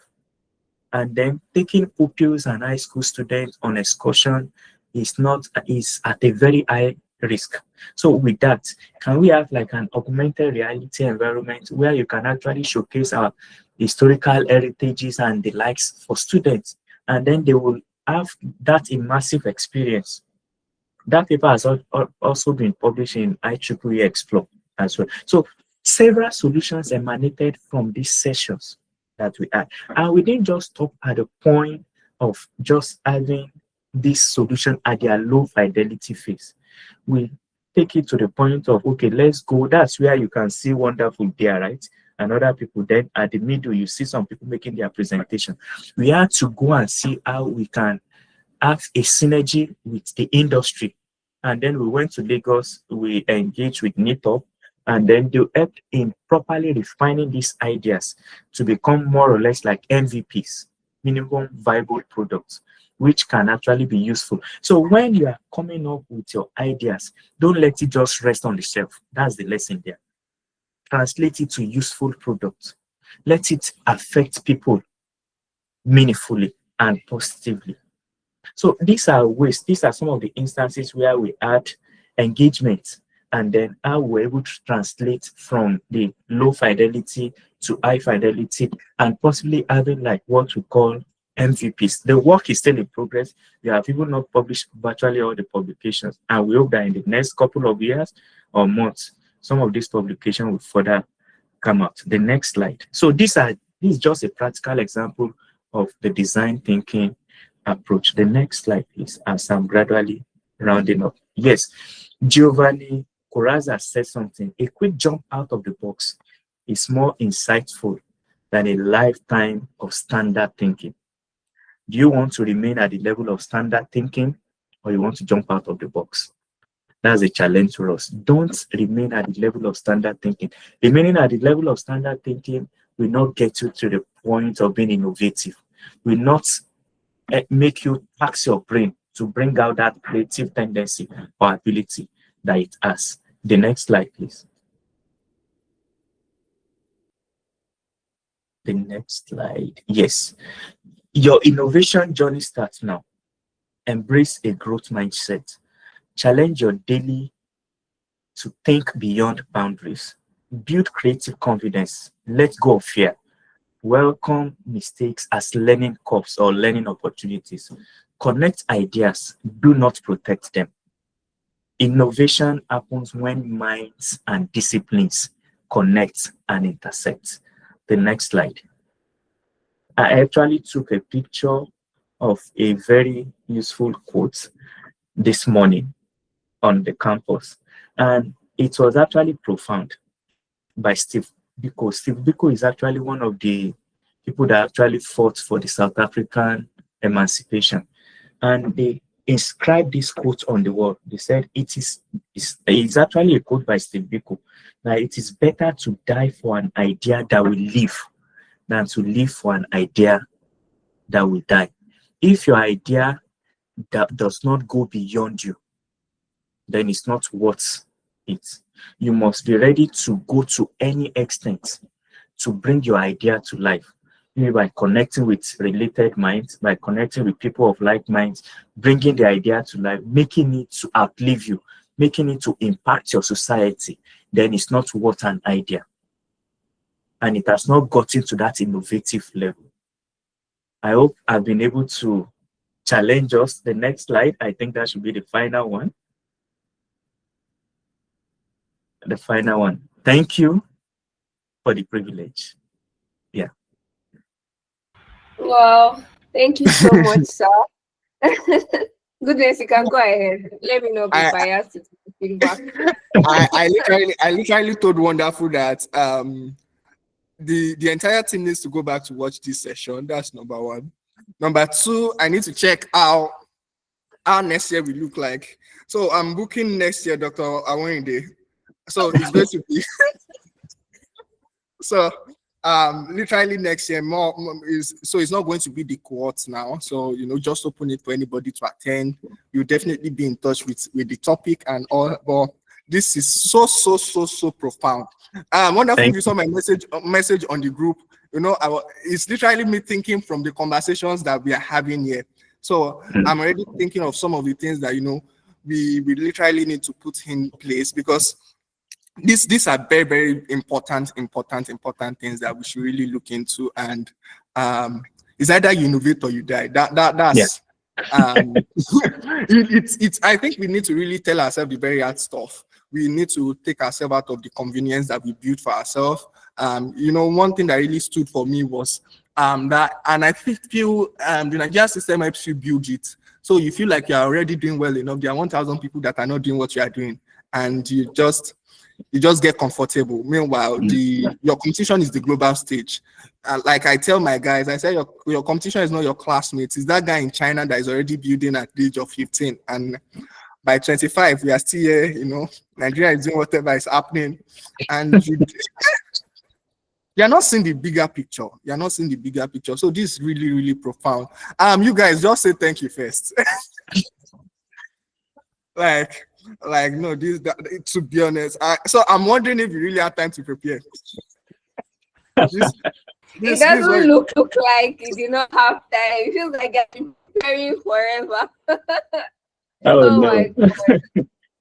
S1: And then taking pupils and high school students on excursion is at a very high risk. So with that, can we have like an augmented reality environment where you can actually showcase our historical heritages and the likes for students, and then they will have that immersive experience? That paper has also been published in IEEE Explore as well. So several solutions emanated from these sessions that we had. And we didn't just stop at the point of just having this solution at their low fidelity phase. We take it to the point of, okay, let's go. That's where you can see wonderful there, right? And other people, then at the middle, you see some people making their presentation. We had to go and see how we can have a synergy with the industry. And then we went to Lagos, we engaged with NITOP, and then they helped in properly refining these ideas to become more or less like MVPs, minimum viable products, which can actually be useful. So when you are coming up with your ideas, don't let it just rest on the shelf. That's the lesson there. Translate it to useful products. Let it affect people meaningfully and positively. So these are ways, these are some of the instances where we had engagement, and then how we're able to translate from the low fidelity to high fidelity, and possibly having like what we call MVPs. The work is still in progress. We have even not published virtually all the publications, and we hope that in the next couple of years or months, some of these publications will further come out. The next slide. So this is just a practical example of the design thinking approach. The next slide, please, as I'm gradually rounding up. Yes, Giovanni Corazza said something. A quick jump out of the box is more insightful than a lifetime of standard thinking. Do you want to remain at the level of standard thinking, or you want to jump out of the box? That's a challenge for us. Don't remain at the level of standard thinking. Remaining at the level of standard thinking will not get you to the point of being innovative, will not make you tax your brain to bring out that creative tendency or ability that it has. The next slide, please. The next slide. Yes. Your innovation journey starts now. Embrace a growth mindset. Challenge your daily to think beyond boundaries. Build creative confidence. Let go of fear. Welcome mistakes as learning curves or learning opportunities. Connect ideas. Do not protect them. Innovation happens when minds and disciplines connect and intersect. The next slide. I actually took a picture of a very useful quote this morning on the campus, and it was actually profound by Steve Biko. Steve Biko is actually one of the people that actually fought for the South African emancipation, and they inscribed this quote on the wall. They said it's actually a quote by Steve Biko, that it is better to die for an idea that will live than to live for an idea that will die. If your idea that does not go beyond you, then it's not worth it. You must be ready to go to any extent to bring your idea to life. Maybe by connecting with related minds, by connecting with people of like minds, bringing the idea to life, making it to outlive you, making it to impact your society, then it's not worth an idea. And it has not gotten to that innovative level. I hope I've been able to challenge us. The next slide, I think that should be the final one. The final one. Thank you for the privilege. Yeah.
S3: Wow, thank you so much, sir. Goodness, you can go ahead. Let me not be
S2: I-
S3: biased with the feedback.
S2: I literally told Wonderful that the entire team needs to go back to watch this session. That's number one. Number two, I need to check how next year will look like. So I'm booking next year, Dr. Aworinde. So it's going to be so literally next year more is, so it's not going to be the cohorts now. So just open it for anybody to attend. You'll definitely be in touch with the topic and all. But this is so profound. Wonderful. You saw my message on the group. It's literally me thinking from the conversations that we are having here. So I'm already thinking of some of the things that we literally need to put in place, because these are very, very important things that we should really look into. And it's either you innovate or you die. That's it's I think we need to really tell ourselves the very hard stuff. We need to take ourselves out of the convenience that we built for ourselves. One thing that really stood for me was that, and I feel the Nigerian system helps you build it. So you feel like you're already doing well enough. There are 1,000 people that are not doing what you are doing, and you just get comfortable. Meanwhile, your competition is the global stage. Like I tell my guys, I say your competition is not your classmates. It's that guy in China that is already building at the age of 15. And by 25, we are still here, Nigeria is doing whatever is happening. And you're not seeing the bigger picture. You're not seeing the bigger picture. So this is really, really profound. You guys just say thank you first. No, to be honest. So I'm wondering if you really have time to prepare.
S3: It doesn't look like you did not have time. It feels like you're preparing forever.
S1: Oh no.
S3: My God.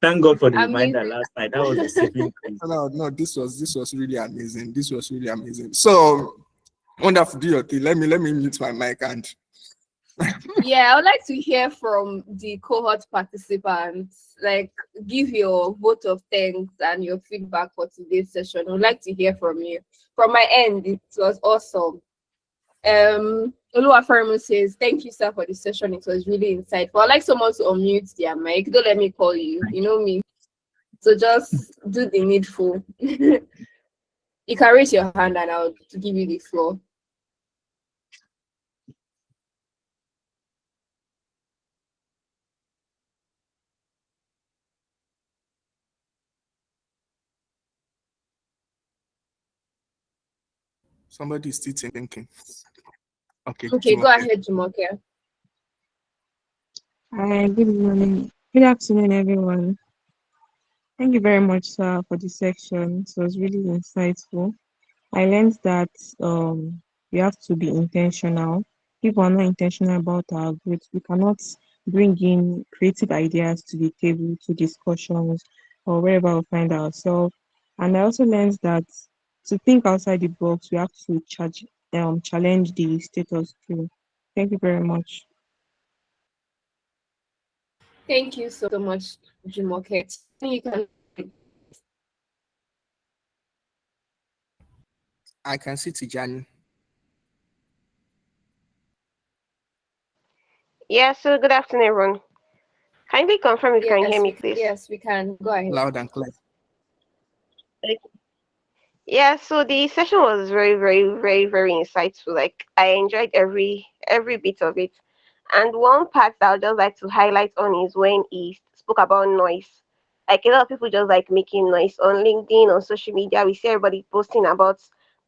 S1: Thank God for the reminder last night. That was a saving grace.
S2: No, this was really amazing. This was really amazing. So Wonderful, do your thing. Let me mute my mic and
S3: Yeah, I would like to hear from the cohort participants. Like, give your vote of thanks and your feedback for today's session. I would like to hear from you. From my end, it was awesome. Oluwafermi says, thank you, sir, for the session. It was really insightful. I'd like someone to unmute their mic. Don't let me call you. You know me. So just do the needful. You can raise your hand and I'll give you the floor.
S2: Somebody is still thinking. Okay.
S3: Okay, go ahead, Jumoke.
S4: Hi, good morning. Good afternoon, everyone. Thank you very much, sir, for the section. It was really insightful. I learned that we have to be intentional. If we're not intentional about our growth, we cannot bring in creative ideas to the table, to discussions, or wherever we find ourselves. And I also learned that to think outside the box, we have to challenge the status quo. Thank you very much.
S3: Thank you so much, Jumoke. You can.
S2: I can see Tijani.
S5: Yeah, so good afternoon, everyone. Kindly confirm if you can hear me, please.
S3: Yes, we can. Go ahead.
S2: Loud and clear.
S5: Yeah, so the session was very, very, very, very insightful. Like I enjoyed every bit of it. And one part that I'd just like to highlight on is when he spoke about noise. Like a lot of people just like making noise on LinkedIn, on social media. We see everybody posting about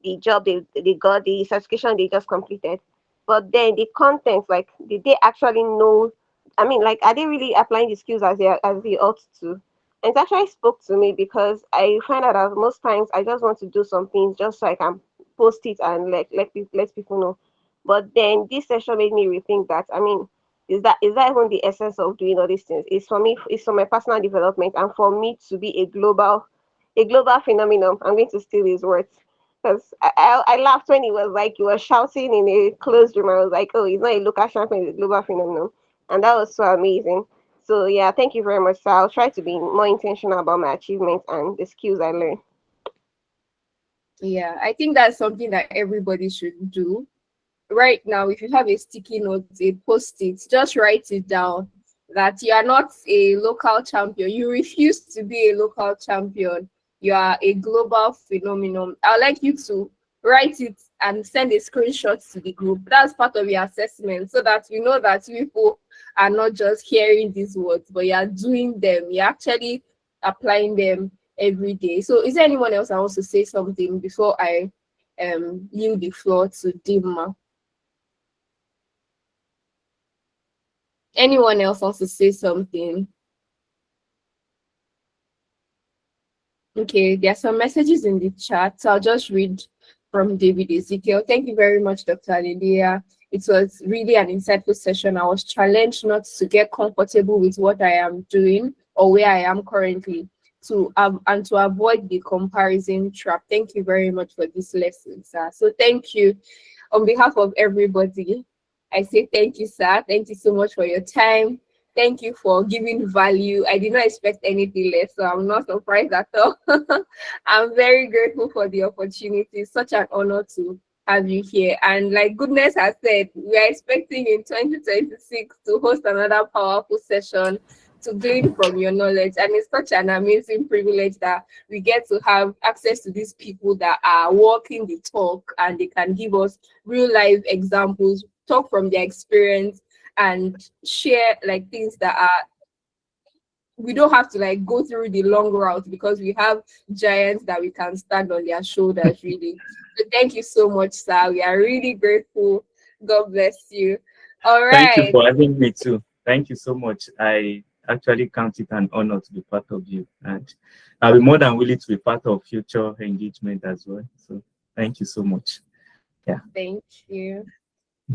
S5: the job they got, the certification they just completed. But then the content, like did they actually know? I mean, like are they really applying the skills as they ought to? It actually spoke to me because I find out that most times I just want to do some things just so I can post it and let people know. But then this session made me rethink that. I mean, is that even the essence of doing all these things? It's for me, it's for my personal development and for me to be a global phenomenon. I'm going to steal his words. Because I laughed when he was shouting in a closed room. I was like, oh, it's not a local champion, it's a global phenomenon. And that was so amazing. So yeah, thank you very much. So I'll try to be more intentional about my achievements and the skills I learn.
S3: Yeah, I think that's something that everybody should do. Right now, if you have a sticky note, a post-it, just write it down that you are not a local champion. You refuse to be a local champion. You are a global phenomenon. I'd like you to write it and send a screenshot to the group. That's part of your assessment so that we know that people are not just hearing these words, but you are doing them. You're actually applying them every day. So is there anyone else that wants to say something before I yield the floor to Dima? Anyone else wants to say something? Okay, there are some messages in the chat, so I'll just read from David Ezekiel. Thank you very much, Dr. Hallelujah. It was really an insightful session. I was challenged not to get comfortable with what I am doing or where I am currently and to avoid the comparison trap. Thank you very much for this lesson, sir. So thank you on behalf of everybody. I say thank you, sir. Thank you so much for your time. Thank you for giving value. I did not expect anything less, so I'm not surprised at all. I'm very grateful for the opportunity. It's such an honor to have you here. And like goodness has said, we are expecting in 2026 to host another powerful session to glean from your knowledge. And it's such an amazing privilege that we get to have access to these people that are walking the talk and they can give us real life examples, talk from their experience, and share like things that are we don't have to like go through the long route because we have giants that we can stand on their shoulders really. So thank you so much, sir. We are really grateful. God bless you. All
S1: Thank you
S3: right.
S1: for having me too. Thank you so much. I actually count it an honor to be part of you, and I'll be more than willing to be part of future engagement as well. So thank you so much. Yeah.
S3: Thank you.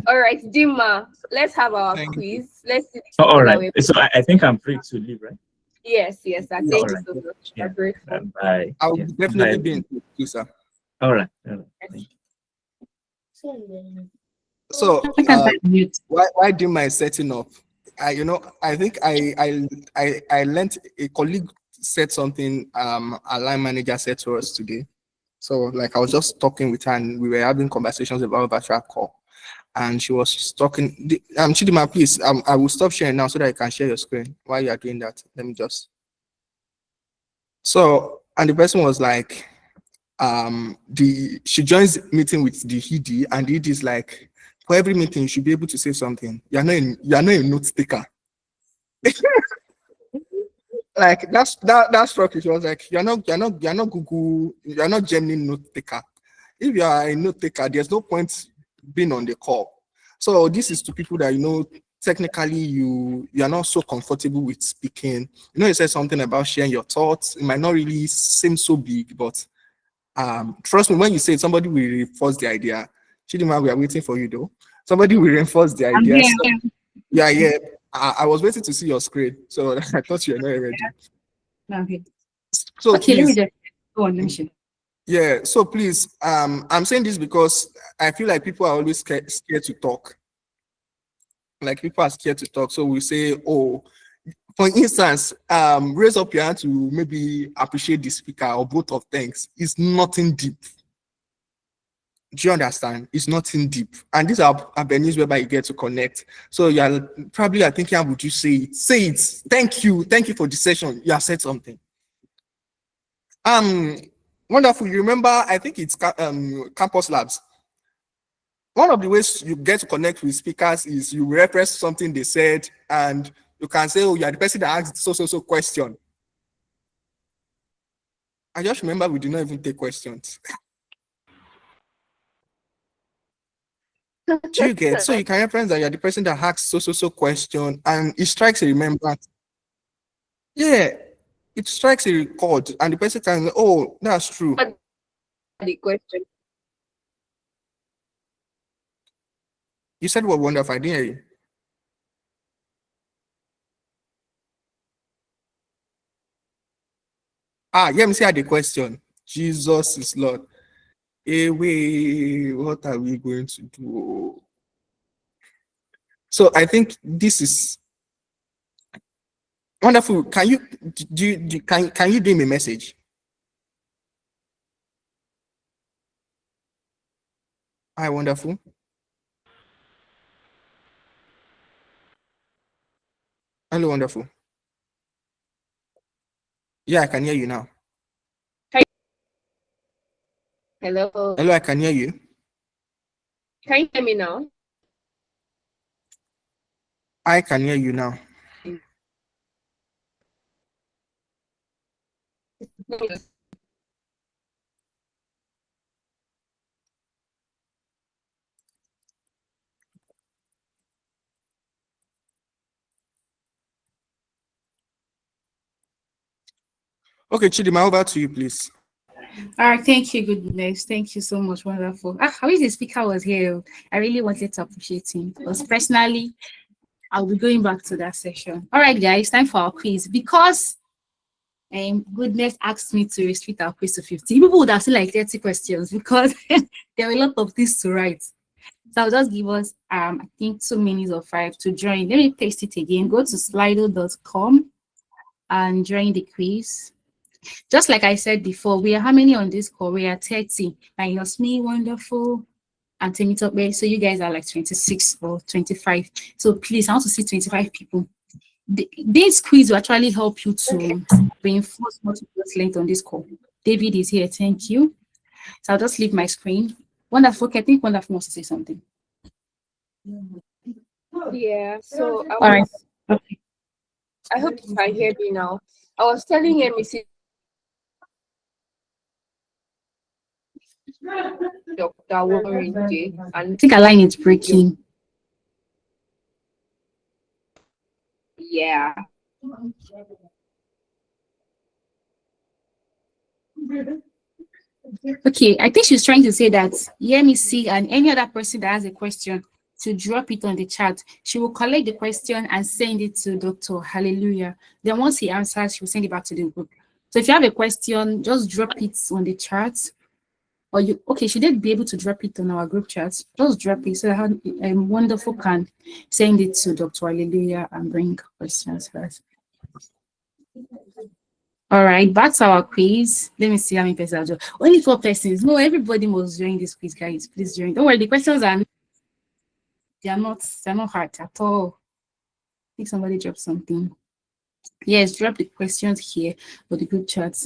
S3: All right, Dima, let's have our
S2: Thank
S3: quiz. Let's see the
S1: All
S3: people that
S1: right.
S3: we're
S1: So I think I'm free to leave, right?
S3: Yes, sir. Thank
S2: Yeah.
S3: you
S1: All right.
S3: so much.
S1: Yeah.
S3: I'm grateful.
S1: Bye.
S2: I'll
S1: Yeah.
S2: definitely
S1: Bye.
S2: be in touch with you, sir.
S1: All right. All right. Thank you.
S2: So
S4: I think I'm mute.
S2: why do my setting up? I think I learned a colleague said something a line manager said to us today. So like I was just talking with her and we were having conversations about virtual call. And she was talking Chidima, please, I will stop sharing now so that you can share your screen while you are doing that. Let me just. So and the person was like, she joins meeting with the ED, and the ED is like, for every meeting you should be able to say something. You're not a note taker. Like that struck it. She was like, you're not Google, you're not Gemini note taker. If you are a note taker, there's no point being on the call. So this is to people that technically you are not so comfortable with speaking. You said something about sharing your thoughts. It might not really seem so big, but trust me, when you say it, somebody will reinforce the idea. Chidima, we are waiting for you though. Somebody will reinforce the idea. Yeah. I was waiting to see your screen, so I thought you were not ready.
S6: Okay.
S2: So
S6: okay,
S2: please,
S6: let me just go on. Let me
S2: yeah. So please, I'm saying this because I feel like people are always scared to talk. Like people are scared to talk, so we say, oh, for instance, raise up your hand to maybe appreciate the speaker or both of things. It's nothing deep. Do you understand? It's nothing deep. And these are avenues whereby you get to connect. So you're probably thinking, how would you say it? Say it. Thank you for the session. You have said something. Wonderful. You remember, I think it's campus labs. One of the ways you get to connect with speakers is you reference something they said, and you can say, oh, you are the person that asked so question. I just remember we did not even take questions. Do you get? So you can reference that you're the person that asked so question, and it strikes a remembrance. Yeah, it strikes a record, and the person can say, oh, that's true.
S3: The question.
S2: You said what, wonderful? I didn't hear you. Yeah, me see the question. Jesus is Lord. Hey, wait, what are we going to do? So I think this is wonderful. Can you can you do me a message? Hi, wonderful. Hello, wonderful. Yeah, I can hear you now.
S3: Hello.
S2: Hello, I can hear you.
S3: Can you hear me now?
S2: I can hear you now. Okay, Chidima, over to you, please.
S6: All right, thank you, goodness. Thank you so much, wonderful. I wish the speaker was here. I really wanted to appreciate him because personally, I'll be going back to that session. All right, guys, time for our quiz. Because goodness asked me to restrict our quiz to 15. People would have seen like 30 questions because there are a lot of things to write. So I'll just give us I think 2 minutes or 5 to join. Let me paste it again. Go to slido.com and join the quiz. Just like I said before, we are how many on this call? We are 30 minus me, wonderful, and Temitope. So you guys are like 26 or 25. So please, I want to see 25 people. This quiz will actually help you to reinforce multiple length on this call. David is here. Thank you. So I'll just leave my screen. Wonderful. I think Wonderful wants to say something.
S3: Yeah. So
S6: All right. Okay.
S3: I hope you can hear me now. I was telling MEC Dr. Aworinde, and
S6: I think our line is breaking.
S3: yeah.
S6: Okay, I think she's trying to say that MEC and any other person that has a question to drop it on the chat. She will collect the question and send it to Dr. Hallelujah. Then once he answers, she will send it back to the group. So if you have a question, just drop it on the chat. Or she did be able to drop it on our group chat. Just drop it so that Wonderful can send it to Dr. Hallelujah and bring questions first. All right, back to our quiz. Let me see how many persons are joined. Only 4 persons. No, everybody must join this quiz, guys. Please join. Don't worry, the questions are not hard at all. I think somebody dropped something. Yes, drop the questions here for the group chat.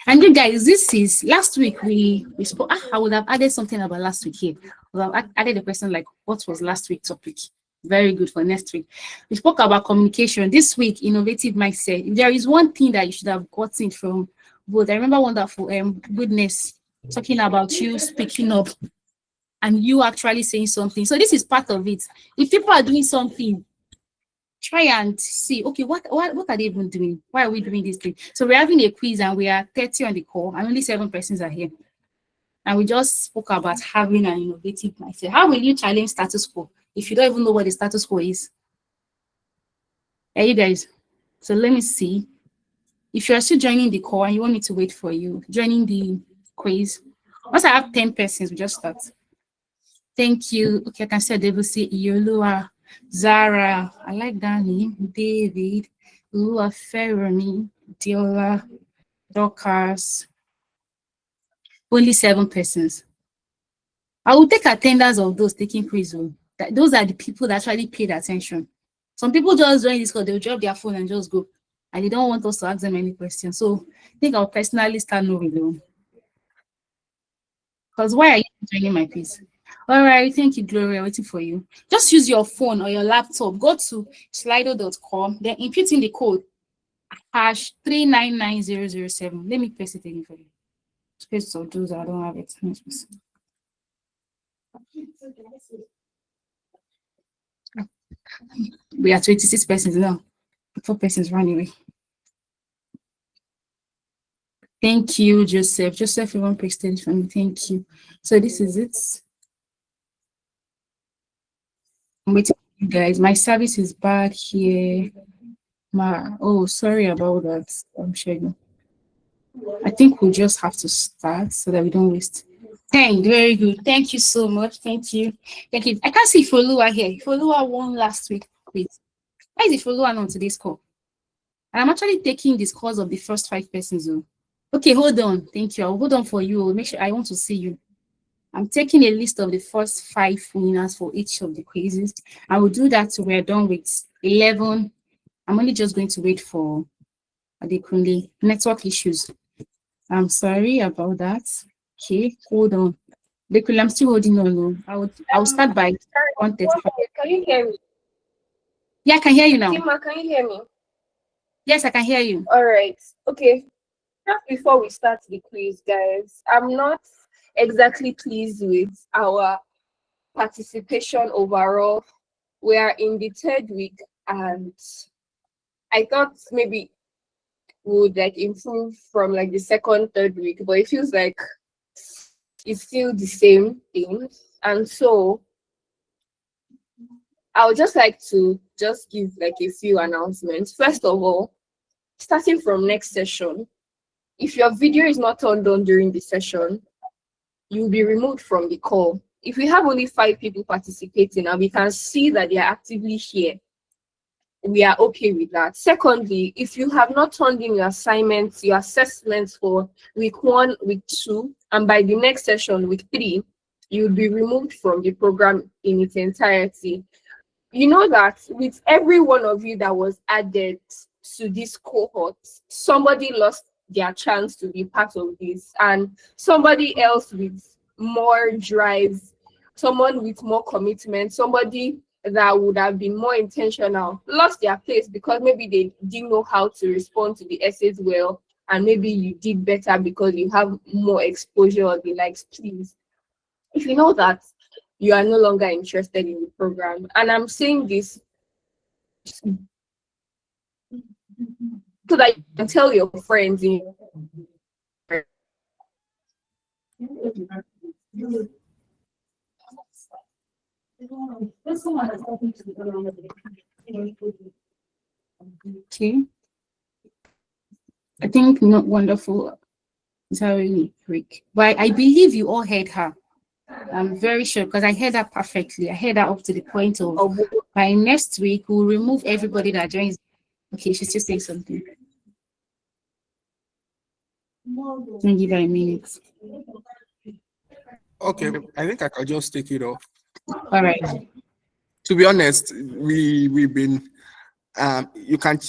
S6: And you guys, this is last week we spoke. I would have added something about last week here. I would have added a question like, what was last week's topic? Very good for next week. We spoke about communication. This week, innovative mindset. If there is one thing that you should have gotten from both, I remember wonderful goodness talking about you speaking up and you actually saying something. So this is part of it. If people are doing something, try and see, okay, what are they even doing? Why are we doing this thing? So we're having a quiz and we are 30 on the call and only 7 persons are here. And we just spoke about having an innovative mindset. How will you challenge status quo if you don't even know what the status quo is? Hey, you guys. So let me see. If you're still joining the call and you want me to wait for you, joining the quiz. Once I have 10 persons, we just start. Thank you. Okay, I can see Debussy, Iolua, Zara, I like that name, David, Lua Ferroni, Diola, Dorcas. Only 7 persons. I will take attendance of those taking quiz. Those are the people that actually paid attention. Some people just join this because they'll drop their phone and just go. And they don't want us to ask them any questions. So I think I'll personally start knowing them. Because why are you joining my quiz? All right, thank you, Gloria. Waiting for you. Just use your phone or your laptop. Go to slido.com, then input in the code #399007. Let me paste it again for you. Space of those I don't have it. We are 26 persons now. 4 persons run away. Thank you, Joseph. Joseph, you want to extend for me? Thank you. So this is it. I'm waiting for you guys. My service is bad here. Oh, sorry about that. I'm sure. I think we'll just have to start so that we don't waste. Very good. Thank you so much. Thank you. Thank you. I can't see Folua here. Folua won last week. Wait. Why is Folua on today's call? And I'm actually taking this course of the first 5 persons. Okay, hold on. Thank you. I'll hold on for you. Make sure I want to see you. I'm taking a list of the first 5 winners for each of the quizzes. I will do that till we're done with 11. I'm only just going to wait for the network issues. I'm sorry about that. Okay, hold on. I'm still holding on. I'll start by 1:35.
S3: Can you hear me?
S6: Yeah, I can hear you now.
S3: Tima, can you hear me?
S6: Yes, I can hear you.
S3: All right. Okay. Just before we start the quiz, guys, I'm not exactly pleased with our participation overall. We are in the 3rd week, and I thought maybe we would like improve from like the 2nd, 3rd week, but it feels like it's still the same thing. And so I would just like to just give like a few announcements. First of all, starting from next session, if your video is not turned on during the session, you'll be removed from the call. If we have only 5 people participating and we can see that they are actively here, we are okay with that. Secondly, if you have not turned in your assignments, your assessments for week 1, week 2, and by the next session, week 3, you'll be removed from the program in its entirety. You know that with every one of you that was added to this cohort, somebody lost their chance to be part of this, and somebody else with more drive, someone with more commitment, somebody that would have been more intentional lost their place because maybe they didn't know how to respond to the essays well, and maybe you did better because you have more exposure or the likes. Please, if you know that you are no longer interested in the program, and I'm saying this so that you can tell your friends.
S6: Okay. I think not wonderful is really quick, but I believe you all heard her. I'm very sure because I heard her perfectly. I heard her up to the point of by next week we'll remove everybody that joins. Okay, she's just saying something. Let me give her a minute.
S2: Okay, I think I can just take it off.
S6: All right.
S2: To be honest, we've been you can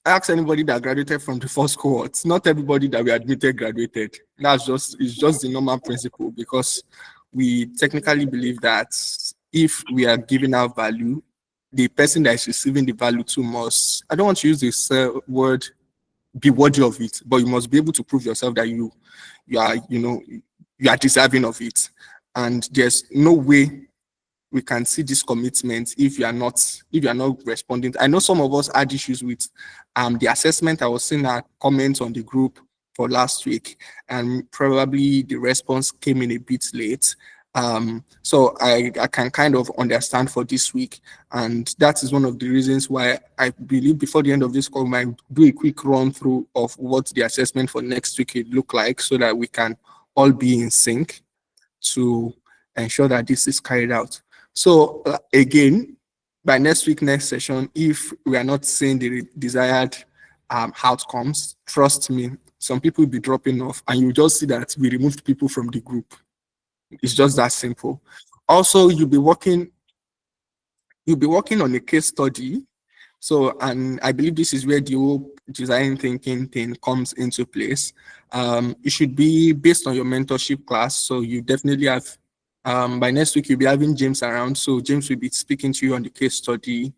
S2: ask anybody that graduated from the first cohort. Not everybody that we admitted graduated. It's just the normal principle, because we technically believe that if we are giving out value, the person that is receiving the value too must, I don't want to use this word, be worthy of it, but you must be able to prove yourself that you are, you are deserving of it. And there's no way we can see this commitment if you are not responding. I know some of us had issues with the assessment. I was seeing a comment on the group for last week, and probably the response came in a bit late. So I can kind of understand for this week, and that is one of the reasons why I believe before the end of this call, we might do a quick run through of what the assessment for next week would look like, so that we can all be in sync to ensure that this is carried out. So again, by next session, if we are not seeing the desired outcomes, trust me, some people will be dropping off, and you just see that we removed people from the group. It's just that simple. Also, you'll be working on a case study. So, and I believe this is where the whole design thinking thing comes into place. It should be based on your mentorship class. So you definitely have, by next week, you'll be having James around. So James will be speaking to you on the case study.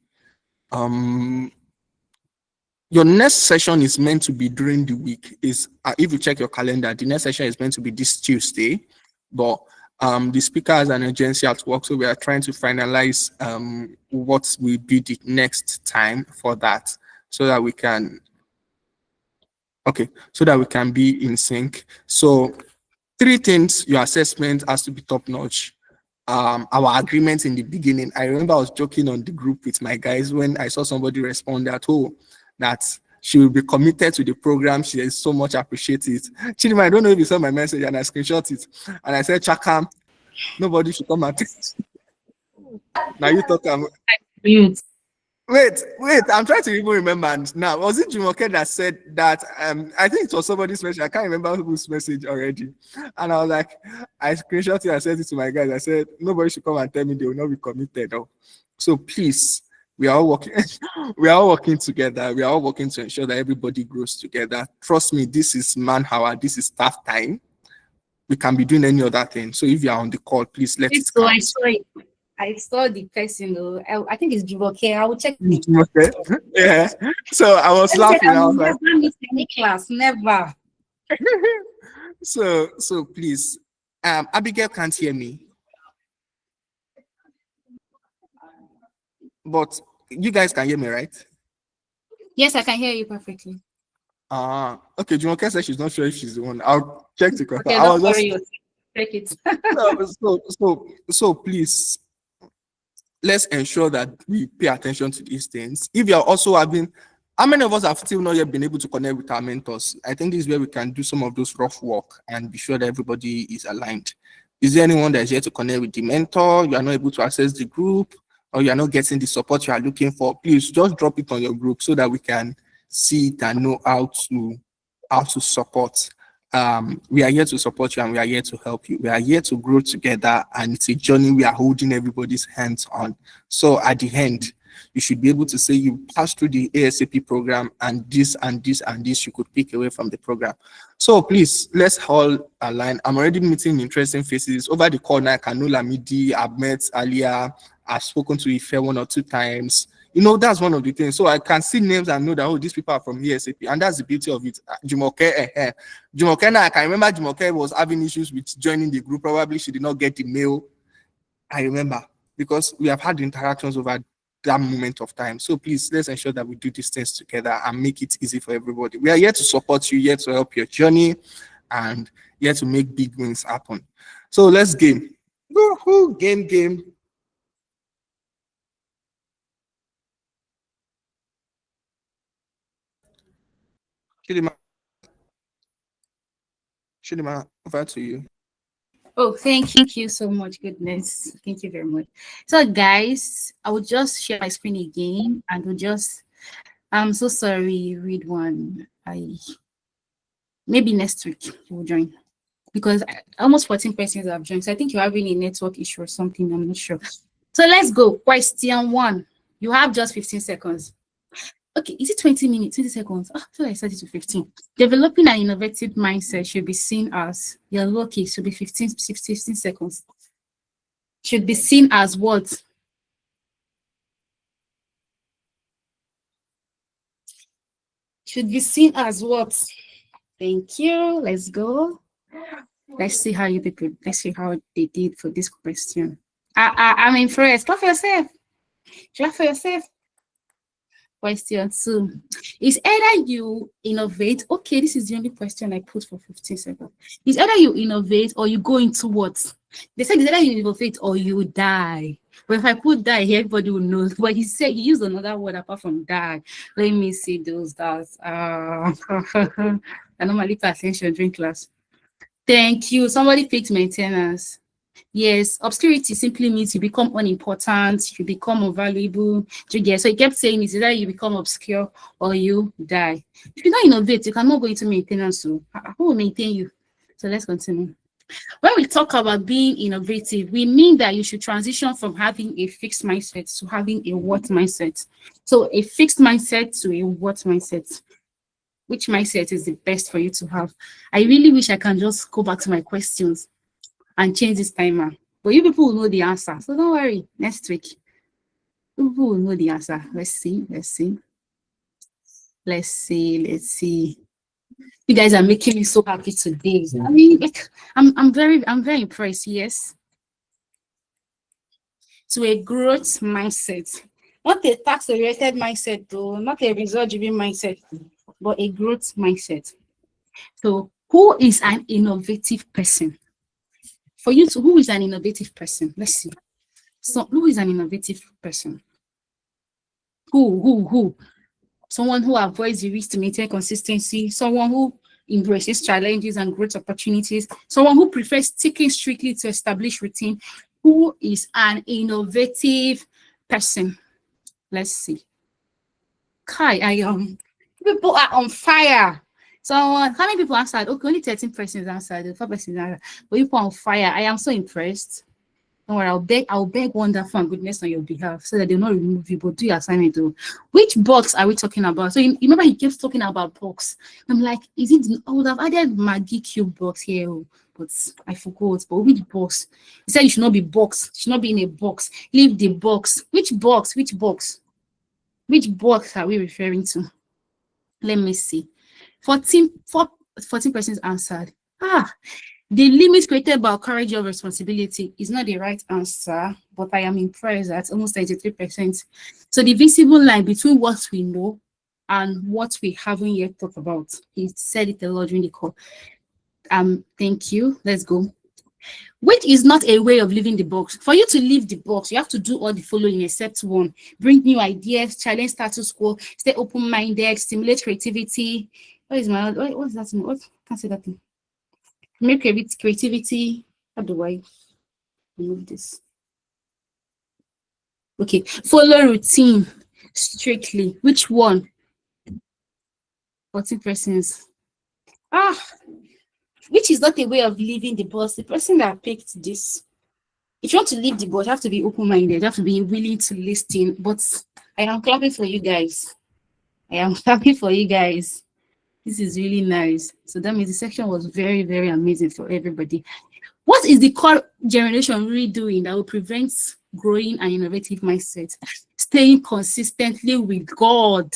S2: Your next session is meant to be during the week. If you check your calendar, the next session is meant to be this Tuesday, but the speaker has an urgency at work, so we are trying to finalize what will be the next time for that, so that we can be in sync. So 3 things: your assessment has to be top notch. Our agreement in the beginning, I remember I was joking on the group with my guys when I saw somebody respond that she will be committed to the program. She is so much appreciated. Chidima, I don't know if you saw my message, and I screenshot it. And I said, Chakam, nobody should come at it. Now you talk. Wait, I'm trying to even remember now. Was it Jumoke that said that? I think it was somebody's message. I can't remember whose message already. And I was like, I screenshot it, I sent it to my guys. I said, nobody should come and tell me they will not be committed. So please, we are all working. We are all working together. We are all working to ensure that everybody grows together. Trust me, this is manpower. This is staff time. We can be doing any other thing. So if you are on the call, please let it count.
S6: I saw the person. I think it's Jumoke. I will check.
S2: Okay. Yeah. So I was laughing. I was like,
S6: never miss any class. Never.
S2: So please, Abigail can't hear me, but you guys can hear me, right?
S6: Yes, I can hear you perfectly.
S2: Okay. Jumoke said she's not sure if she's the one. I'll check the question.
S6: Okay, don't worry. Check it.
S2: So please, let's ensure that we pay attention to these things. If you are also having, how many of us have still not yet been able to connect with our mentors? I think this is where we can do some of those rough work and be sure that everybody is aligned. Is there anyone that is yet to connect with the mentor? You are not able to access the group, or you are not getting the support you are looking for? Please just drop it on your group so that we can see it and know how to support. We are here to support you, and we are here to help you. We are here to grow together, and it's a journey we are holding everybody's hands on. So at the end, you should be able to say you passed through the ASAP program, and this and this and this you could pick away from the program. So please, let's all align. I'm already meeting interesting faces over the call now. Kanula Midi, I've met earlier. I've spoken to Ife 1 or 2 times. That's one of the things. So I can see names and know that, these people are from ASAP. And that's the beauty of it. Jumoke, now I can remember Jumoke was having issues with joining the group. Probably she did not get the mail. I remember, because we have had interactions over that moment of time. So please, let's ensure that we do these things together and make it easy for everybody. We are here to support you, here to help your journey, and here to make big wins happen. So let's game. Woo-hoo, game. Chidima, over to you.
S6: Oh, thank you so much. Goodness. Thank you very much. So guys, I will just share my screen again, and I'm so sorry, read one. Maybe next week you will join, because almost 14 persons have joined. So I think you're having a network issue or something. I'm not sure. So let's go. Question 1. You have just 15 seconds. Okay, is it 20 minutes, 20 seconds? Ah, I feel like I started to 15. Developing an innovative mindset should be seen as, you're lucky, should be 15 seconds. Should be seen as what? Should be seen as what? Thank you. Let's go. Let's see how you people, let's see how they did for this question. I'm impressed. Clap for yourself. Clap for yourself. Question 2. Is either you innovate. Okay, this is the only question I put for 15 seconds. Is either you innovate or you go into what? They said it's either you innovate or you die. But if I put die here, everybody will know. But he said he used another word apart from die. Let me see those dots. I normally pay attention during class. Thank you. Somebody picked maintenance. Yes, obscurity simply means you become unimportant, you become unvaluable. Do you get? So he kept saying it's either you become obscure or you die. If you don't innovate, you cannot go into maintenance. So who will maintain you? So let's continue. When we talk about being innovative, we mean that you should transition from having a fixed mindset to having a what mindset. So a fixed mindset to a what mindset. Which mindset is the best for you to have? I really wish I can just go back to my questions and change this timer. But you people will know the answer. So don't worry. Next week, you people will know the answer. Let's see. You guys are making me so happy today. I mean, I'm very impressed. Yes. To a growth mindset. Not a tax-oriented mindset, though, not a result-driven mindset, but a growth mindset. So who is an innovative person? For you to, who is an innovative person? Let's see. So who is an innovative person? Who? Someone who avoids the risk to maintain consistency, someone who embraces challenges and growth opportunities, someone who prefers sticking strictly to establish routine. Who is an innovative person? Let's see. Kai, people are on fire. So how many people answered? Okay, only 13 persons answered, 4 persons answered. But people are on fire. I am so impressed. Don't worry, I'll beg wonderful and goodness on your behalf so that they'll not remove you, but do your assignment though. Which box are we talking about? So you remember he keeps talking about box. I'm like, is it? I would have added Maggie Cube box here, but I forgot. But which box? He said you should not be boxed, should not be in a box. Leave the box. Which box? Which box? Which box are we referring to? Let me see. 14 persons answered. The limit created by courage of responsibility is not the right answer, but I am impressed at almost 93%. So the visible line between what we know and what we haven't yet talked about. He said it a lot during the call. Thank you. Let's go. Which is not a way of leaving the box. For you to leave the box, you have to do all the following except one. Bring new ideas, challenge status quo, stay open-minded, stimulate creativity. What's that? What? Can't say that thing. Make creativity. How do I remove this? Okay. Follow routine strictly. Which one? 14 persons. Which is not a way of leaving the boss. The person that picked this. If you want to leave the boss, you have to be open-minded. You have to be willing to listen. But I am clapping for you guys. This is really nice. So that means the section was very, very amazing for everybody. What is the core generation really doing that will prevent growing an innovative mindset? Staying consistently with God.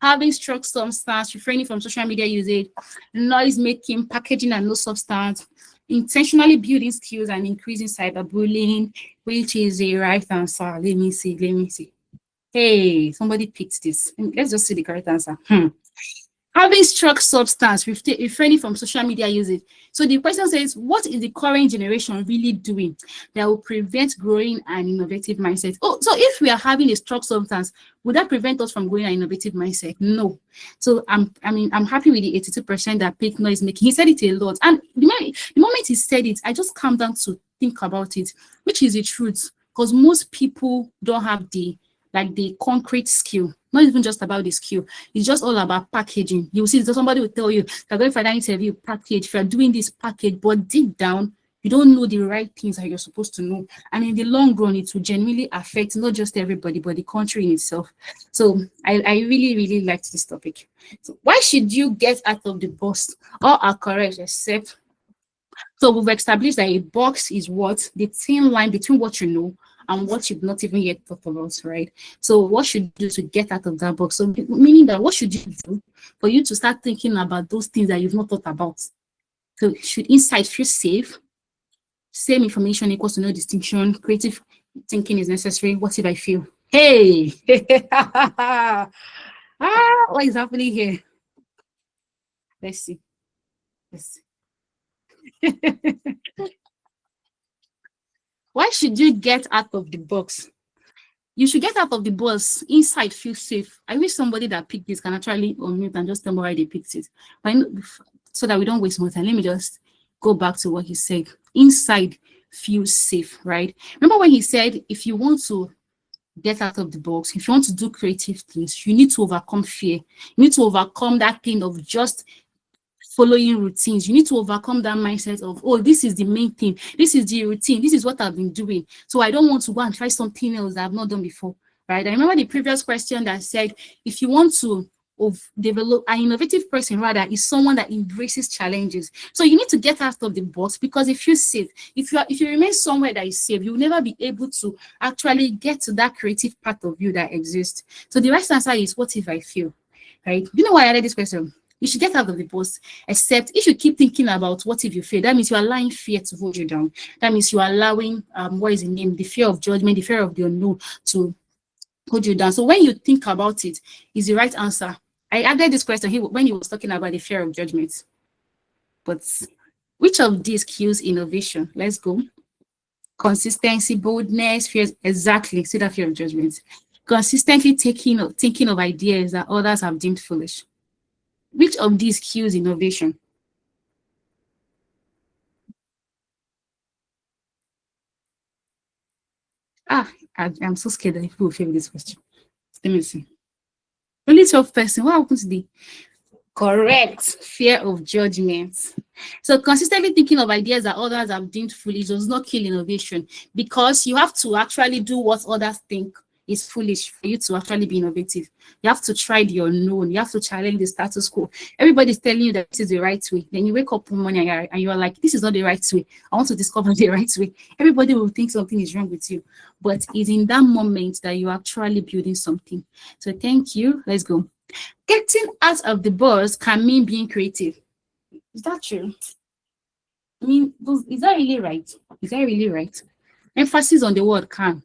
S6: Having struck substance, refraining from social media usage, noise making, packaging and no substance, intentionally building skills and increasing cyberbullying, which is the right answer. Let me see. Hey, somebody picked this. Let's just see the correct answer. Having struck substance, refraining from social media usage. So the question says, what is the current generation really doing that will prevent growing an innovative mindset? So if we are having a struck substance, would that prevent us from growing an innovative mindset? No. So I'm happy with the 82% that picked noise making. He said it a lot. And the moment he said it, I just calmed down to think about it, which is the truth. Because most people don't have the concrete skill, not even just about the skill. It's just all about packaging. You will see somebody will tell you that going for that interview, package, if you're doing this package, but deep down, You don't know the right things that you're supposed to know. And in the long run, it will genuinely affect not just everybody, but the country in itself. So I really, really liked this topic. So why should you get out of the box? All are correct except, so we've established that a box is what? The thin line between what you know and what you've not even yet thought about, right? So what should you do to get out of that box? So meaning that what should you do for you to start thinking about those things that you've not thought about? So should insight feel safe? Same information equals to no distinction. Creative thinking is necessary. What if I feel? Hey! What is happening here? Let's see. Let's see. Why should you get out of the box? You should get out of the box. Inside feels safe. I wish somebody that picked this can actually unmute and just tell me why they picked it. But so that we don't waste more time, let me just go back to what he said. Inside feels safe, right? Remember when he said, if you want to get out of the box, if you want to do creative things, you need to overcome fear. You need to overcome that thing of just following routines. You need to overcome that mindset of, oh, this is the main thing. This is the routine. This is what I've been doing. So I don't want to go and try something else that I've not done before, right? I remember the previous question that said, if you want to develop an innovative person, rather, is someone that embraces challenges. So you need to get out of the box because if you're safe, if you remain somewhere that is safe, you'll never be able to actually get to that creative part of you that exists. So the right answer is, what if I fail, right? You know why I added this question? You should get out of the box, except if you keep thinking about what if you fail, that means you're allowing fear to hold you down. That means you're allowing, what is the name? The fear of judgment, the fear of the unknown to hold you down. So when you think about it, is the right answer. I added this question when he was talking about the fear of judgment. But which of these kills innovation? Let's go. Consistency, boldness, fear, exactly. See that fear of judgment. Consistently thinking of ideas that others have deemed foolish. Which of these kills innovation? I'm so scared that people will fail this question. Let me see. Only 12%. What happened to the correct fear of judgment? So consistently thinking of ideas that others have deemed foolish does not kill innovation, because you have to actually do what others think is foolish for you to actually be innovative. You have to try the unknown. You have to challenge the status quo. Everybody's telling you that this is the right way. Then you wake up one morning and you're like, this is not the right way. I want to discover the right way. Everybody will think something is wrong with you. But it's in that moment that you're actually building something. So thank you. Let's go. Getting out of the box can mean being creative. Is that true? I mean, is that really right? Is that really right? Emphasis on the word can.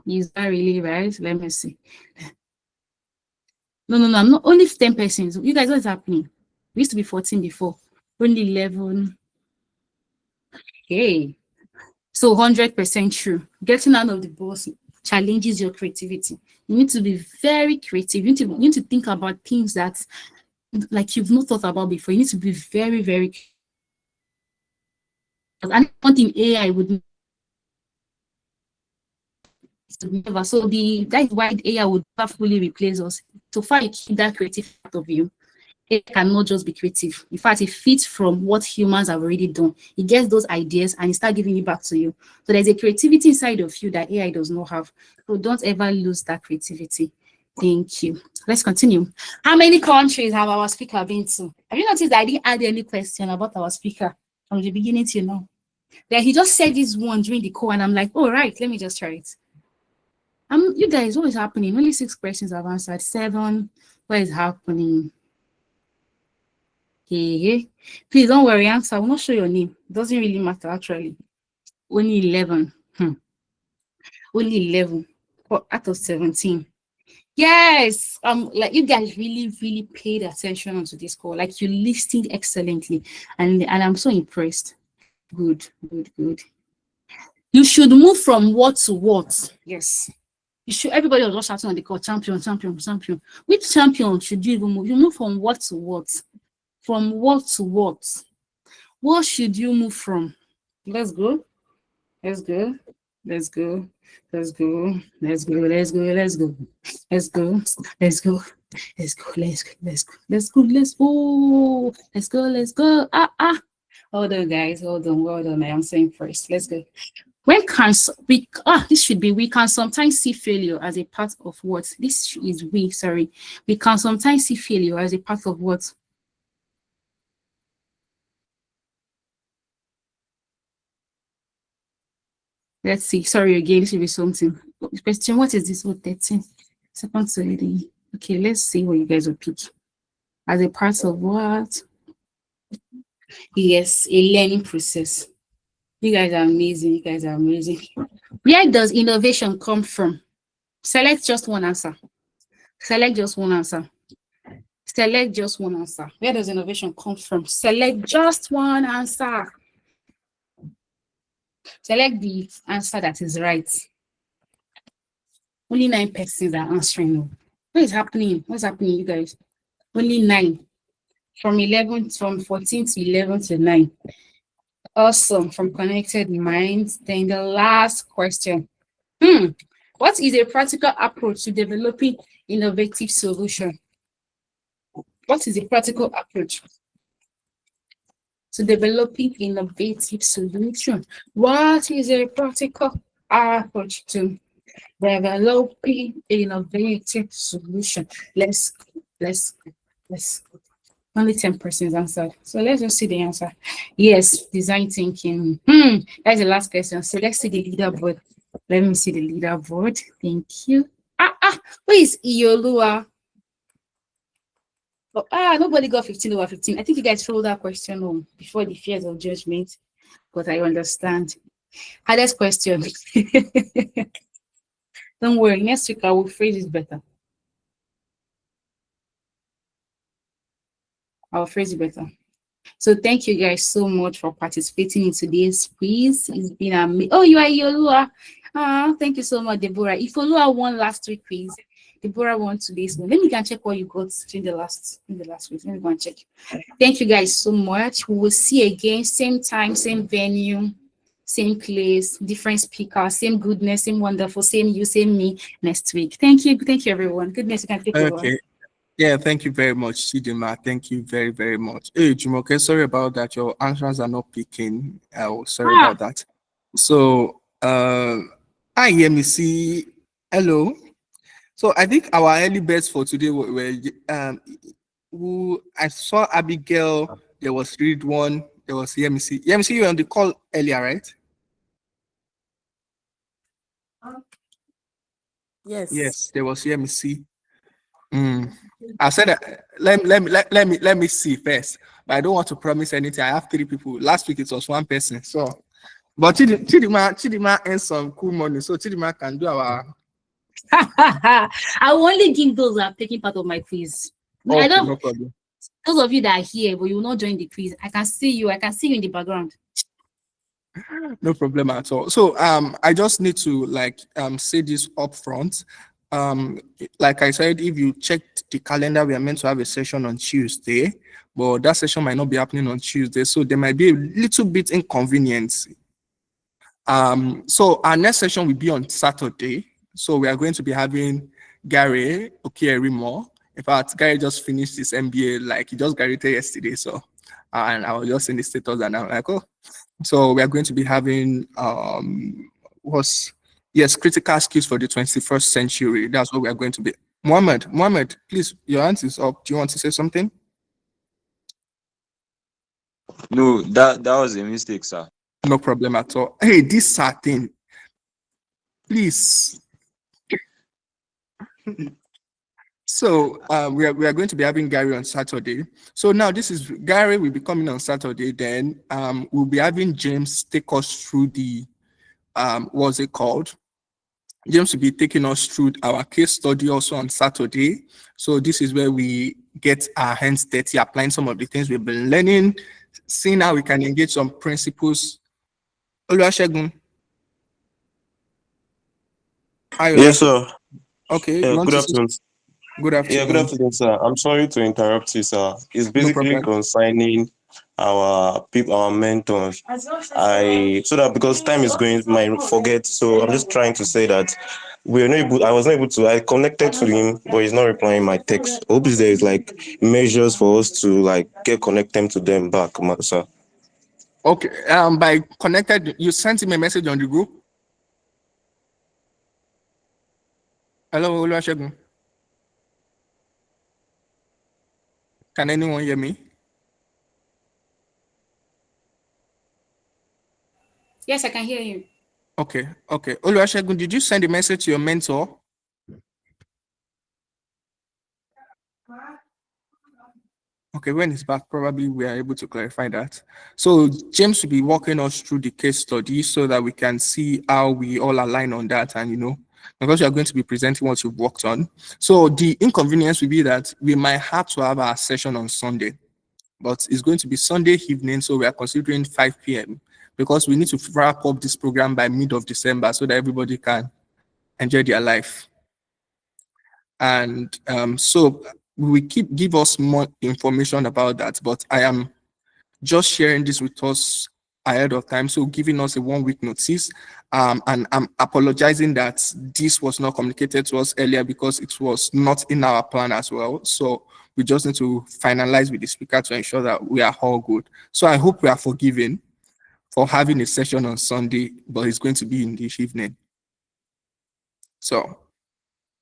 S6: Is that really right? Let me see. No, I'm not. Only 10 persons. You guys, what's happening? We used to be 14 before. Only 11. Okay. So 100% true. Getting out of the box challenges your creativity. You need to be very creative. You need to think about things that like you've not thought about before. You need to be very, very. And one thing AI would never. So that is why AI would never fully replace us. So far, you keep that creative part of you. It cannot just be creative. In fact, it fits from what humans have already done. It gets those ideas and it starts giving it back to you. So there's a creativity inside of you that AI does not have. So don't ever lose that creativity. Thank you. Let's continue. How many countries have our speaker been to? Have you noticed that I didn't add any question about our speaker from the beginning to now? Then he just said this one during the call and I'm like, oh, right, let me just try it. You guys, what is happening? Only 6 questions I've answered. 7. What is happening? Hey. Please don't worry, answer. I will not show your name. It doesn't really matter, actually. Only 11. Only 11 out of 17. Yes. Like you guys really, really paid attention onto this call. Like you listened excellently. And I'm so impressed. Good. You should move from what to what. Yes. Everybody was just shouting on the call, champion. Which champion should you even move? You move from what to what? From what to what? What should you move from? Let's go. Let's go, let's go, let's go, let's go, let's go, let's go, let's go. Hold on, guys, hold on. I am saying first. Let's go. When can we? This should be. We can sometimes see failure as a part of what? This is we. Sorry, we can sometimes see failure as a part of what? Let's see. Sorry again. This should be something. Question. What is this? What 13? Second to 18. Okay, let's see what you guys will pick. As a part of what? Yes, a learning process. You guys are amazing. You guys are amazing. Where does innovation come from? Select just one answer. Select just one answer. Select just one answer. Where does innovation come from? Select just one answer. Select the answer that is right. Only 9 persons are answering. What is happening? What's happening, you guys? Only 9. From 14 to 11 to 9. Awesome. From Connected Minds. Then the last question. What is a practical approach to developing innovative solution? What is a practical approach to developing innovative solution? What is a practical approach to developing innovative solution? Let's go. Only 10 persons answered. So let's just see the answer. Yes, design thinking. That's the last question. So let's see the leaderboard. Let me see the leaderboard. Thank you. Who is Iyolua? Nobody got 15 over 15. I think you guys throw that question home before the fears of judgment, but I understand. Hardest question. Don't worry, next week I will phrase it better. I'll phrase it better. So thank you guys so much for participating in today's quiz. It's been amazing. Oh, you are Iyolua. Thank you so much, Deborah. If Olua won last week quiz, Deborah won today's one. Let me go and check what you got in the last quiz. Let me go and check. Thank you guys so much. We will see again, same time, same venue, same place, different speaker, same goodness, same wonderful, same you, same me next week. Thank you, everyone. Goodness, you can take over.
S2: Okay. Yeah, thank you very much, Chidima. Thank you very, very much. Hey, Jumoke, sorry about that. Your answers are not picking. Sorry about that. So, hi, MEC. Hello. So I think our early bets for today were who I saw Abigail. There was Ridwan. There was MEC. MEC, you were on the call earlier, right?
S7: Yes.
S2: Yes, there was MEC. I said that, let me see first, but I don't want to promise anything. I have 3 people. Last week it was 1 person. So, but Chidima earned some cool money, so Chidima can do our.
S6: I will only give those that are taking part of my quiz.
S2: Okay,
S6: I don't.
S2: No problem.
S6: Those of you that are here, but you will not join the quiz. I can see you. I can see you in the background.
S2: No problem at all. So, I just need to say this up front. Like I said, if you checked the calendar, we are meant to have a session on Tuesday, but that session might not be happening on Tuesday, so there might be a little bit inconvenience. So our next session will be on Saturday. So we are going to be having Gary Okierimo. In fact, Gary just finished his MBA, he just graduated yesterday. So, and I was just in the status, and I'm like, oh. So we are going to be having critical skills for the 21st century. That's what we are going to be. Mohammed, please, your hand is up. Do you want to say something?
S8: No, that was a mistake, sir.
S2: No problem at all. Hey, this thing, please. So we are going to be having Gary on Saturday. So now this is Gary will be coming on Saturday. Then we'll be having James take us through the what's it called? James will be taking us through our case study also on Saturday. So this is where we get our hands dirty, applying some of the things we've been learning, seeing how we can engage some principles. Oluwasegun.
S9: Yes, sir.
S2: Okay.
S9: Good afternoon.
S2: Good afternoon.
S9: Yeah, good afternoon, sir. I'm sorry to interrupt you, sir. It's basically concerning our people, our mentors. So that because time is going, might forget. So I'm just trying to say that I was not able to. I connected to him, but he's not replying my text. Hope there is like measures for us to like get connected to them back, sir.
S2: Okay. By connected, you sent him a message on the group. Hello, Oluwasegun. Can anyone hear me?
S6: Yes, I can hear you.
S2: Okay. Oluwasegun, did you send a message to your mentor? Okay, when he's back, probably we are able to clarify that. So James will be walking us through the case study so that we can see how we all align on that, and because we are going to be presenting what you've worked on. So the inconvenience will be that we might have to have our session on Sunday, but it's going to be Sunday evening, so we are considering 5 p.m. because we need to wrap up this program by mid of December so that everybody can enjoy their life. And so we give us more information about that, but I am just sharing this with us ahead of time, so giving us a 1 week notice. And I'm apologizing that this was not communicated to us earlier because it was not in our plan as well. So we just need to finalize with the speaker to ensure that we are all good. So I hope we are forgiven for having a session on Sunday, but it's going to be in this evening. So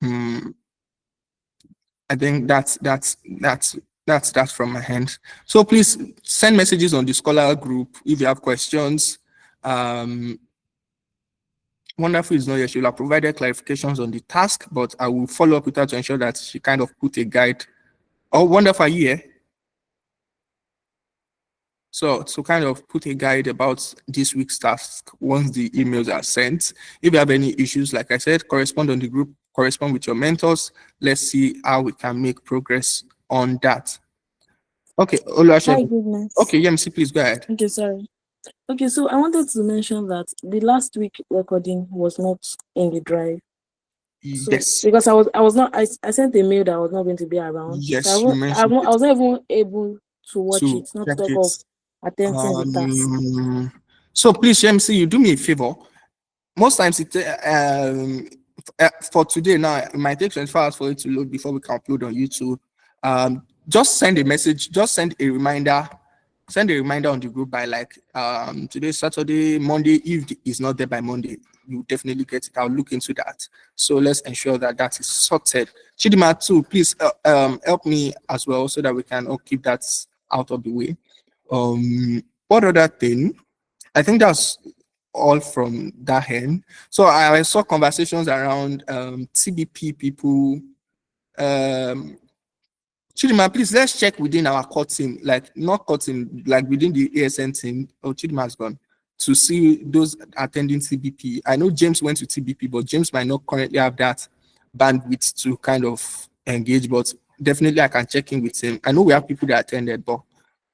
S2: I think that's from my hand. So please send messages on the Scholar group if you have questions. Wonderful is not here. She will have provided clarifications on the task, but I will follow up with her to ensure that she kind of put a guide. Oh, Wonderful, here. So kind of put a guide about this week's task once the emails are sent. If you have any issues, like I said, correspond on the group, correspond with your mentors. Let's see how we can make progress on that. Okay,
S7: Hi, goodness.
S2: Okay, Yemisi, please go ahead.
S7: Okay, sorry. Okay, so I wanted to mention that the last week recording was not in the drive. So,
S2: Yes.
S7: Because I was not, I sent a mail that I was not going to be around.
S2: Yes,
S7: so
S2: you mentioned
S7: I was not even able to watch
S2: to
S7: it, not to
S2: check
S7: talk
S2: it.
S7: of attempting the task.
S2: So please, Yemisi, you do me a favor. Most times for today now, it might take 24 hours for it to load before we can upload on YouTube. Just send a message, just send a reminder on the group by like today's Saturday, Monday. If it's not there by Monday, you definitely get it. I'll look into that. So let's ensure that that is sorted. Chidima too, please help me as well so that we can all keep that out of the way. What other thing? I think that's all from that end. So I saw conversations around TBP people. Chidima, please let's check within our core team, like not core team, like within the ASN team. Oh, Chidima's gone to see those attending TBP. I know James went to TBP, but James might not currently have that bandwidth to kind of engage, but definitely I can check in with him. I know we have people that attended, but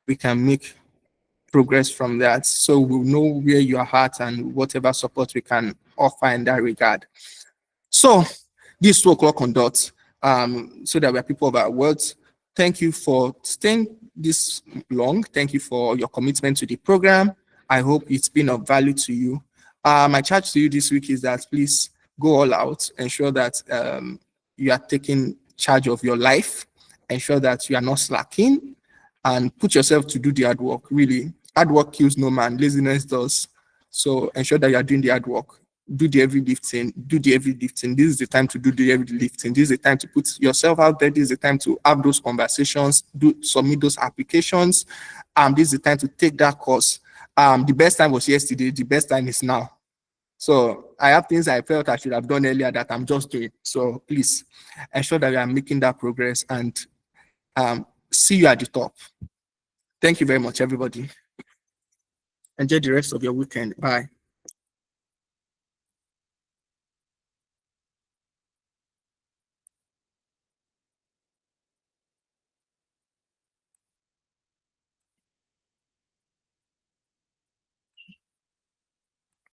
S2: we can make progress from that. So we'll know where you are at and whatever support we can offer in that regard. So this 2 o'clock on dot, so that we're people of our words. Thank you for staying this long. Thank you for your commitment to the program. I hope it's been of value to you. My charge to you this week is that please go all out, ensure that you are taking charge of your life, ensure that you are not slacking, and put yourself to do the hard work. Really, hard work kills no man, laziness does. So ensure that you are doing the hard work. Do the heavy lifting. This is the time to do the heavy lifting. This is the time to put yourself out there. This is the time to have those conversations, submit those applications. This is the time to take that course. The best time was yesterday. The best time is now. So I have things I felt I should have done earlier that I'm just doing. So please ensure that you are making that progress and see you at the top. Thank you very much, everybody. Enjoy the rest of your weekend. Bye.